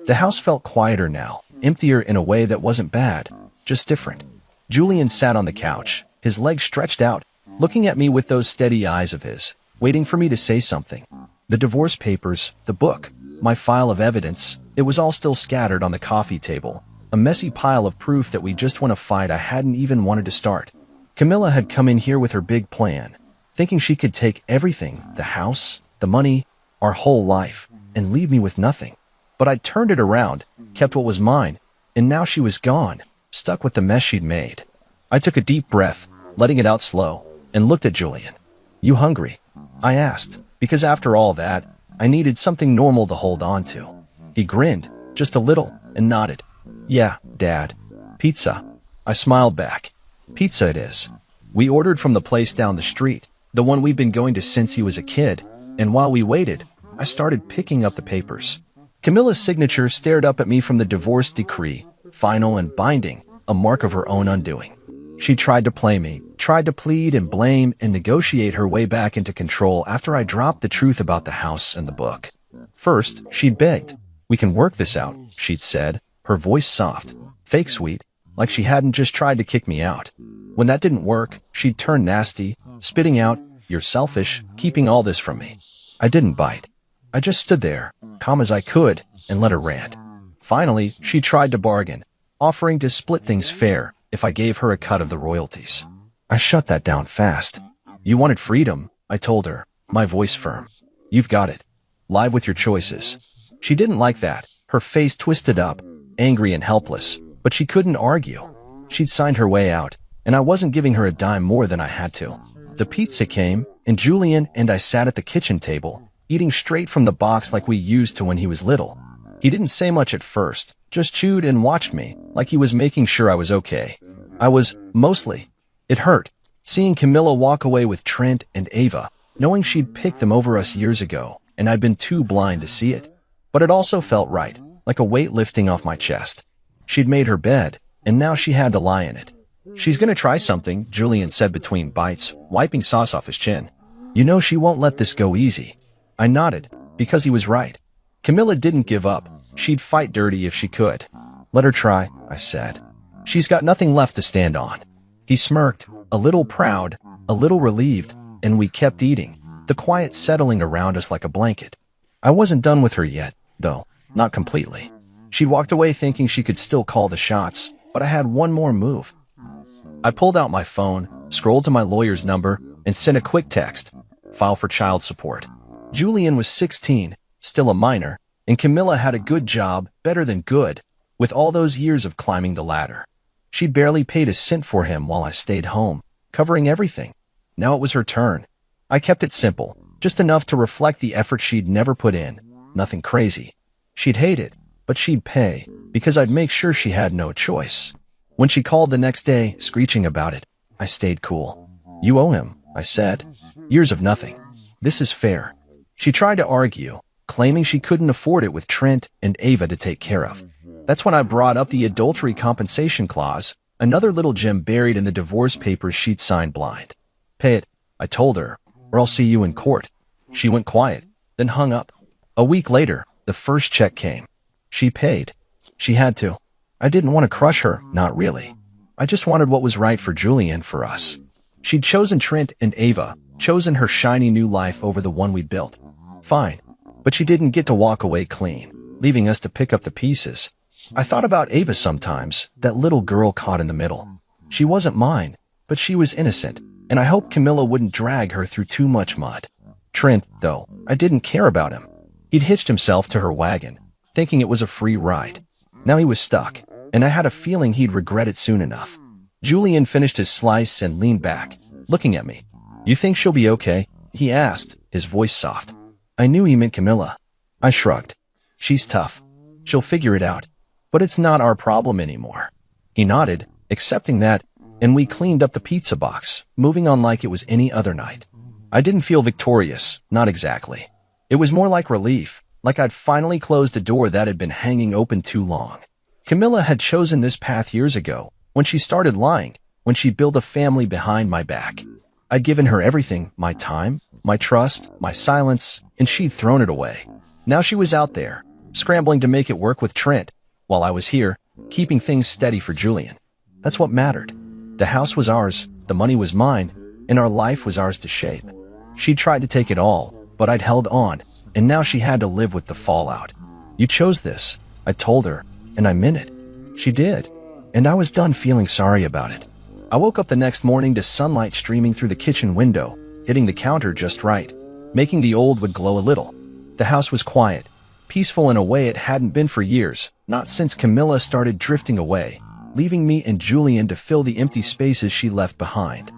The house felt quieter now, emptier in a way that wasn't bad, just different. Julian sat on the couch, his legs stretched out, looking at me with those steady eyes of his, waiting for me to say something. The divorce papers, the book, my file of evidence, it was all still scattered on the coffee table, a messy pile of proof that we just won a fight I hadn't even wanted to start. Camilla had come in here with her big plan, thinking she could take everything, the house, the money, our whole life, and leave me with nothing. But I turned it around, kept what was mine, and now she was gone, stuck with the mess she'd made. I took a deep breath, letting it out slow, and looked at Julian. "You hungry?" I asked, because after all that, I needed something normal to hold on to. He grinned, just a little, and nodded. "Yeah, Dad. Pizza." I smiled back. "Pizza it is." We ordered from the place down the street, the one we'd been going to since he was a kid, and while we waited, I started picking up the papers. Camilla's signature stared up at me from the divorce decree, final and binding, a mark of her own undoing. She tried to play me, tried to plead and blame and negotiate her way back into control after I dropped the truth about the house and the book. First, she'd begged. "We can work this out," she'd said, her voice soft, fake sweet, like she hadn't just tried to kick me out. When that didn't work, she'd turn nasty, spitting out, "You're selfish, keeping all this from me." I didn't bite. I just stood there, calm as I could, and let her rant. Finally, she tried to bargain, offering to split things fair if I gave her a cut of the royalties. I shut that down fast. "You wanted freedom," I told her, my voice firm. "You've got it. Live with your choices." She didn't like that, her face twisted up, angry and helpless, but she couldn't argue. She'd signed her way out, and I wasn't giving her a dime more than I had to. The pizza came, and Julian and I sat at the kitchen table, eating straight from the box like we used to when he was little. He didn't say much at first, just chewed and watched me, like he was making sure I was okay. I was, mostly. It hurt, seeing Camilla walk away with Trent and Ava, knowing she'd picked them over us years ago, and I'd been too blind to see it. But it also felt right, like a weight lifting off my chest. She'd made her bed, and now she had to lie in it. "She's gonna try something," Julian said between bites, wiping sauce off his chin. "You know she won't let this go easy." I nodded, because he was right. Camilla didn't give up. She'd fight dirty if she could. "Let her try," I said. "She's got nothing left to stand on." He smirked, a little proud, a little relieved, and we kept eating, the quiet settling around us like a blanket. I wasn't done with her yet, though, not completely. She'd walked away thinking she could still call the shots, but I had one more move. I pulled out my phone, scrolled to my lawyer's number, and sent a quick text. File for child support. Julian was 16, still a minor, and Camilla had a good job, better than good, with all those years of climbing the ladder. She barely paid a cent for him while I stayed home, covering everything. Now it was her turn. I kept it simple, just enough to reflect the effort she'd never put in, nothing crazy. She'd hate it, but she'd pay, because I'd make sure she had no choice. When she called the next day, screeching about it, I stayed cool. "You owe him," I said. "Years of nothing. This is fair." She tried to argue, claiming she couldn't afford it with Trent and Ava to take care of. That's when I brought up the adultery compensation clause, another little gem buried in the divorce papers she'd signed blind. "Pay it," I told her, "or I'll see you in court." She went quiet, then hung up. A week later, the first check came. She paid. She had to. I didn't want to crush her, not really. I just wanted what was right for Julian, for us. She'd chosen Trent and Ava, chosen her shiny new life over the one we'd built. Fine, but she didn't get to walk away clean, leaving us to pick up the pieces. I thought about Ava sometimes, that little girl caught in the middle. She wasn't mine, but she was innocent, and I hoped Camilla wouldn't drag her through too much mud. Trent, though, I didn't care about him. He'd hitched himself to her wagon, thinking it was a free ride. Now he was stuck, and I had a feeling he'd regret it soon enough. Julian finished his slice and leaned back, looking at me. "You think she'll be okay?" he asked, his voice soft. I knew he meant Camilla. I shrugged. "She's tough. She'll figure it out. But it's not our problem anymore." He nodded, accepting that, and we cleaned up the pizza box, moving on like it was any other night. I didn't feel victorious, not exactly. It was more like relief, like I'd finally closed a door that had been hanging open too long. Camilla had chosen this path years ago, when she started lying, when she built a family behind my back. I'd given her everything, my time, my trust, my silence, and she'd thrown it away. Now she was out there, scrambling to make it work with Trent, while I was here, keeping things steady for Julian. That's what mattered. The house was ours, the money was mine, and our life was ours to shape. She'd tried to take it all, but I'd held on, and now she had to live with the fallout. "You chose this," I told her, and I meant it. She did, and I was done feeling sorry about it. I woke up the next morning to sunlight streaming through the kitchen window, hitting the counter just right, making the old wood glow a little. The house was quiet, peaceful in a way it hadn't been for years, not since Camilla started drifting away, leaving me and Julian to fill the empty spaces she left behind.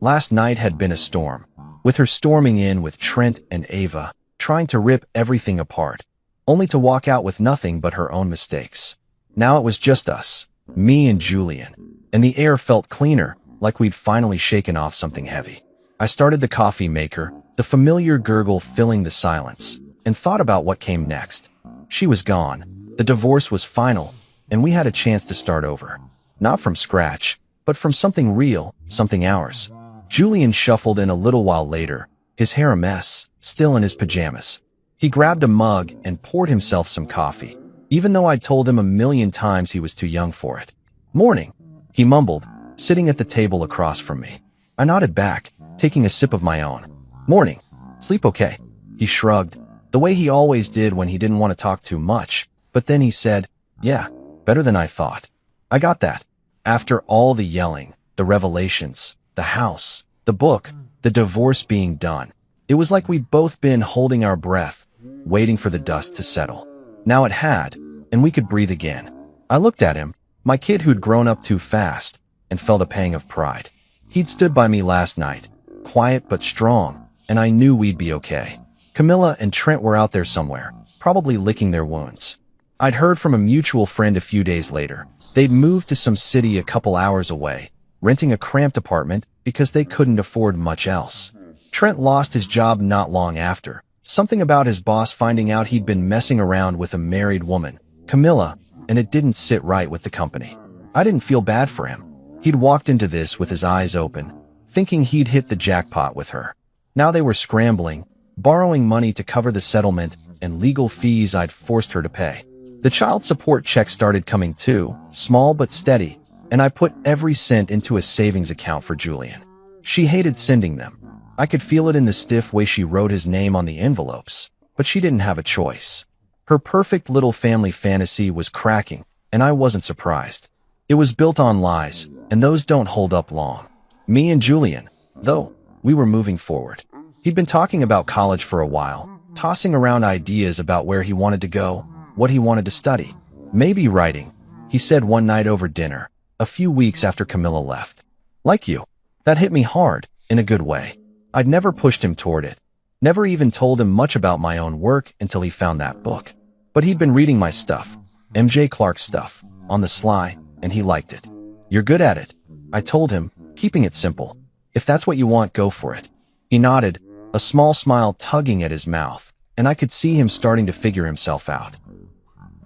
Last night had been a storm, with her storming in with Trent and Ava, trying to rip everything apart, only to walk out with nothing but her own mistakes. Now it was just us, me and Julian, and the air felt cleaner, like we'd finally shaken off something heavy. I started the coffee maker, the familiar gurgle filling the silence, and thought about what came next. She was gone, the divorce was final, and we had a chance to start over. Not from scratch, but from something real, something ours. Julian shuffled in a little while later, his hair a mess, still in his pajamas. He grabbed a mug and poured himself some coffee, even though I'd told him a million times he was too young for it. "Morning," he mumbled, sitting at the table across from me. I nodded back, taking a sip of my own. "Morning. Sleep okay?" He shrugged, the way he always did when he didn't want to talk too much, but then he said, "Yeah, better than I thought." I got that. After all the yelling, the revelations, the house, the book, the divorce being done, it was like we'd both been holding our breath, waiting for the dust to settle. Now it had, and we could breathe again. I looked at him, my kid who'd grown up too fast, and felt a pang of pride. He'd stood by me last night, quiet but strong, and I knew we'd be okay. Camilla and Trent were out there somewhere, probably licking their wounds. I'd heard from a mutual friend a few days later. They'd moved to some city a couple hours away, renting a cramped apartment because they couldn't afford much else. Trent lost his job not long after, something about his boss finding out he'd been messing around with a married woman, Camilla, and it didn't sit right with the company. I didn't feel bad for him. He'd walked into this with his eyes open, thinking he'd hit the jackpot with her. Now they were scrambling, borrowing money to cover the settlement and legal fees I'd forced her to pay. The child support check started coming too, small but steady, and I put every cent into a savings account for Julian. She hated sending them. I could feel it in the stiff way she wrote his name on the envelopes, but she didn't have a choice. Her perfect little family fantasy was cracking, and I wasn't surprised. It was built on lies, and those don't hold up long. Me and Julian, though, we were moving forward. He'd been talking about college for a while, tossing around ideas about where he wanted to go, what he wanted to study. Maybe writing, he said one night over dinner, a few weeks after Camilla left. Like you. That hit me hard, in a good way. I'd never pushed him toward it. Never even told him much about my own work until he found that book. But he'd been reading my stuff, MJ Clark's stuff, on the sly, and he liked it. "You're good at it," I told him, keeping it simple. "If that's what you want, go for it." He nodded, a small smile tugging at his mouth, and I could see him starting to figure himself out.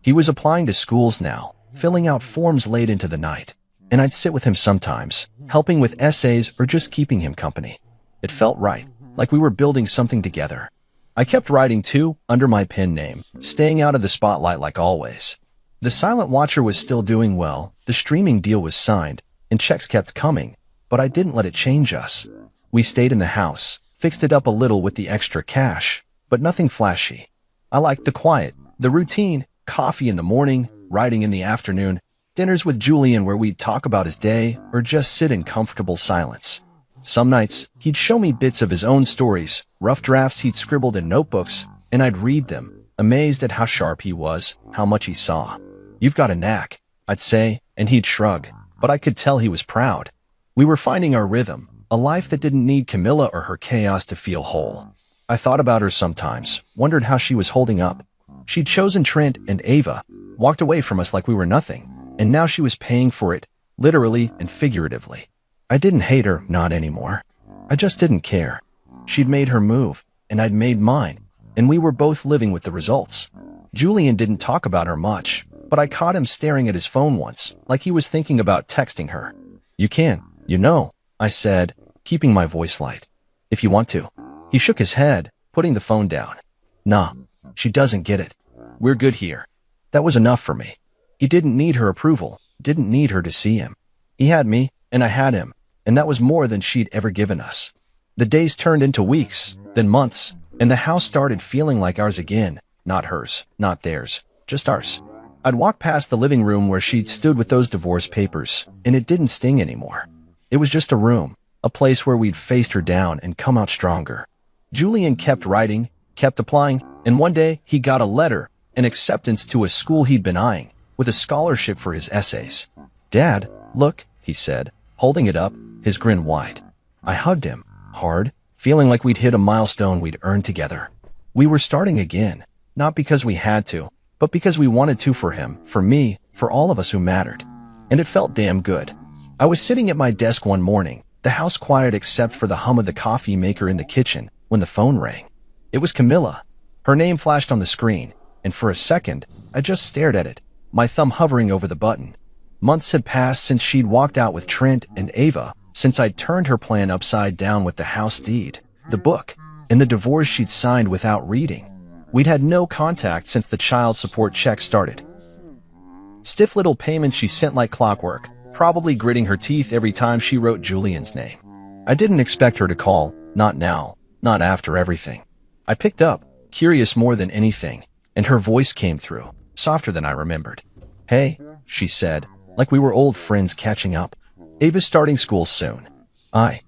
He was applying to schools now, filling out forms late into the night, and I'd sit with him sometimes, helping with essays or just keeping him company. It felt right, like we were building something together. I kept writing too, under my pen name, staying out of the spotlight like always. The Silent Watcher was still doing well, the streaming deal was signed, and checks kept coming, but I didn't let it change us. We stayed in the house, fixed it up a little with the extra cash, but nothing flashy. I liked the quiet, the routine, coffee in the morning, writing in the afternoon, dinners with Julian where we'd talk about his day or just sit in comfortable silence. Some nights, he'd show me bits of his own stories, rough drafts he'd scribbled in notebooks, and I'd read them, amazed at how sharp he was, how much he saw. "You've got a knack," I'd say, and he'd shrug, but I could tell he was proud. We were finding our rhythm, a life that didn't need Camilla or her chaos to feel whole. I thought about her sometimes, wondered how she was holding up. She'd chosen Trent and Ava, walked away from us like we were nothing, and now she was paying for it, literally and figuratively. I didn't hate her, not anymore. I just didn't care. She'd made her move, and I'd made mine, and we were both living with the results. Julian didn't talk about her much, but I caught him staring at his phone once, like he was thinking about texting her. "You can, I said, keeping my voice light. "If you want to." He shook his head, putting the phone down. "Nah, she doesn't get it. We're good here." That was enough for me. He didn't need her approval, didn't need her to see him. He had me, and I had him, and that was more than she'd ever given us. The days turned into weeks, then months, and the house started feeling like ours again. Not hers, not theirs, just ours. I'd walk past the living room where she'd stood with those divorce papers, and it didn't sting anymore. It was just a room, a place where we'd faced her down and come out stronger. Julian kept writing, kept applying, and one day he got a letter, an acceptance to a school he'd been eyeing, with a scholarship for his essays. "Dad, look," he said, holding it up, his grin wide. I hugged him, hard, feeling like we'd hit a milestone we'd earned together. We were starting again, not because we had to, but because we wanted to for him, for me, for all of us who mattered. And it felt damn good. I was sitting at my desk one morning, the house quiet except for the hum of the coffee maker in the kitchen, when the phone rang. It was Camilla. Her name flashed on the screen, and for a second, I just stared at it, my thumb hovering over the button. Months had passed since she'd walked out with Trent and Ava, since I'd turned her plan upside down with the house deed, the book, and the divorce she'd signed without reading. We'd had no contact since the child support check started. Stiff little payments she sent like clockwork, probably gritting her teeth every time she wrote Julian's name. I didn't expect her to call, not now, not after everything. I picked up, curious more than anything, and her voice came through, softer than I remembered. "Hey," she said, like we were old friends catching up. "Ava's starting school soon. I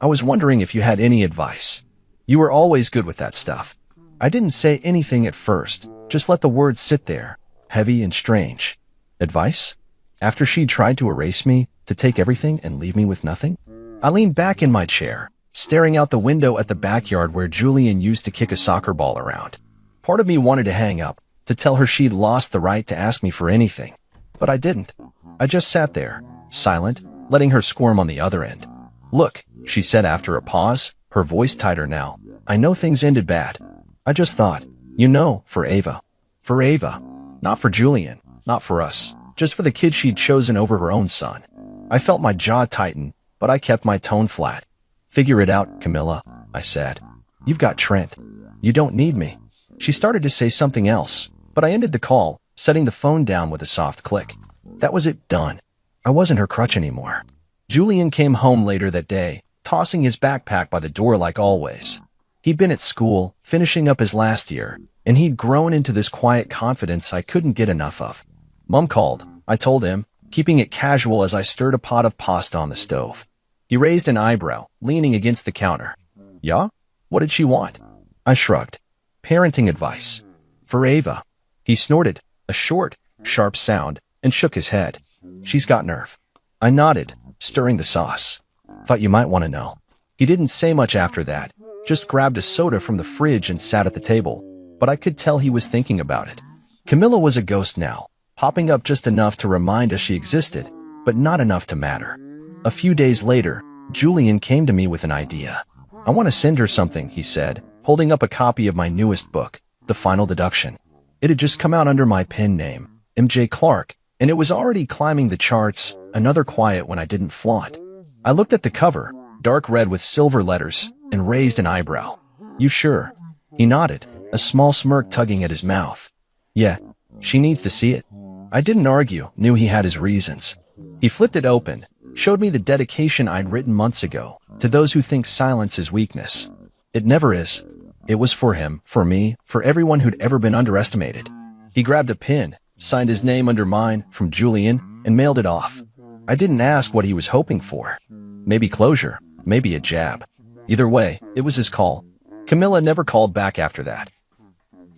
was wondering if you had any advice. You were always good with that stuff." I didn't say anything at first, just let the words sit there, heavy and strange. Advice? After she'd tried to erase me, to take everything and leave me with nothing? I leaned back in my chair, staring out the window at the backyard where Julian used to kick a soccer ball around. Part of me wanted to hang up, to tell her she'd lost the right to ask me for anything. But I didn't. I just sat there, silent, letting her squirm on the other end. "Look," she said after a pause, her voice tighter now. "I know things ended bad. I just thought, for Ava. For Ava. Not for Julian, not for us, just for the kid she'd chosen over her own son." I felt my jaw tighten, but I kept my tone flat. "Figure it out, Camilla," I said. "You've got Trent. You don't need me." She started to say something else, but I ended the call, setting the phone down with a soft click. That was it, done. I wasn't her crutch anymore. Julian came home later that day, tossing his backpack by the door like always. He'd been at school, finishing up his last year, and he'd grown into this quiet confidence I couldn't get enough of. "Mom called," I told him, keeping it casual as I stirred a pot of pasta on the stove. He raised an eyebrow, leaning against the counter. "Yeah? What did she want?" I shrugged. "Parenting advice. For Ava." He snorted, a short, sharp sound, and shook his head. "She's got nerve." I nodded, stirring the sauce. "Thought you might want to know." He didn't say much after that, just grabbed a soda from the fridge and sat at the table, but I could tell he was thinking about it. Camilla was a ghost now, popping up just enough to remind us she existed, but not enough to matter. A few days later, Julian came to me with an idea. "I want to send her something," he said, holding up a copy of my newest book, The Final Deduction. It had just come out under my pen name, M.J. Clark, and it was already climbing the charts, another quiet when I didn't flaunt. I looked at the cover, dark red with silver letters, and raised an eyebrow. "You sure?" He nodded, a small smirk tugging at his mouth. "Yeah, she needs to see it." I didn't argue, knew he had his reasons. He flipped it open, showed me the dedication I'd written months ago, to those who think silence is weakness. It never is. It was for him, for me, for everyone who'd ever been underestimated. He grabbed a pen, signed his name under mine from Julian, and mailed it off. I didn't ask what he was hoping for. Maybe closure, maybe a jab. Either way, it was his call. Camilla never called back after that.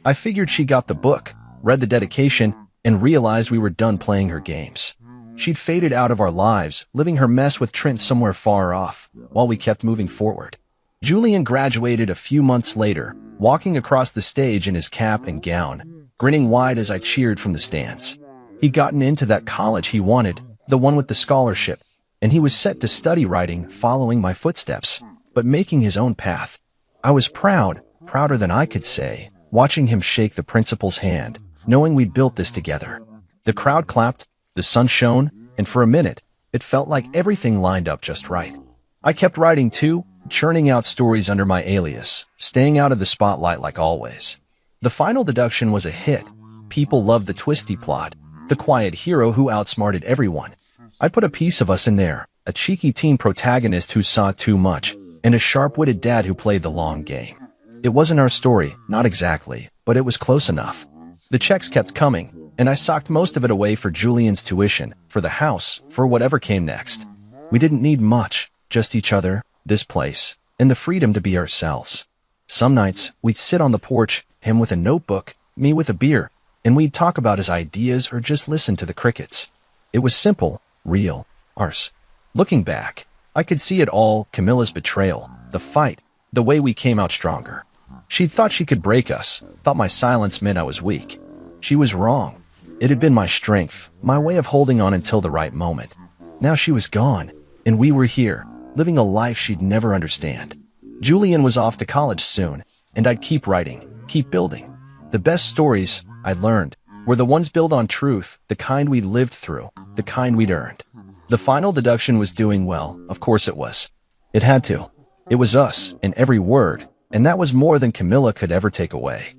I figured she got the book, read the dedication, and realized we were done playing her games. She'd faded out of our lives, living her mess with Trent somewhere far off, while we kept moving forward. Julian graduated a few months later, walking across the stage in his cap and gown, grinning wide as I cheered from the stands. He'd gotten into that college he wanted, the one with the scholarship, and he was set to study writing, following my footsteps, but making his own path. I was proud, prouder than I could say, watching him shake the principal's hand, knowing we'd built this together. The crowd clapped, the sun shone, and for a minute, it felt like everything lined up just right. I kept writing too, churning out stories under my alias, staying out of the spotlight like always. The final deduction was a hit. People loved the twisty plot, the quiet hero who outsmarted everyone. I put a piece of us in there, a cheeky teen protagonist who saw too much, and a sharp-witted dad who played the long game. It wasn't our story, not exactly, but it was close enough. The checks kept coming, and I socked most of it away for Julian's tuition, for the house, for whatever came next. We didn't need much, just each other, this place, and the freedom to be ourselves. Some nights, we'd sit on the porch, him with a notebook, me with a beer, and we'd talk about his ideas or just listen to the crickets. It was simple, real, ours. Looking back, I could see it all, Camilla's betrayal, the fight, the way we came out stronger. She thought she could break us, thought my silence meant I was weak. She was wrong. It had been my strength, my way of holding on until the right moment. Now she was gone, and we were here, living a life she'd never understand. Julian was off to college soon, and I'd keep writing, keep building. The best stories, I learned, were the ones built on truth, the kind we'd lived through, the kind we'd earned. The final deduction was doing well, of course it was. It had to. It was us, in every word, and that was more than Camilla could ever take away.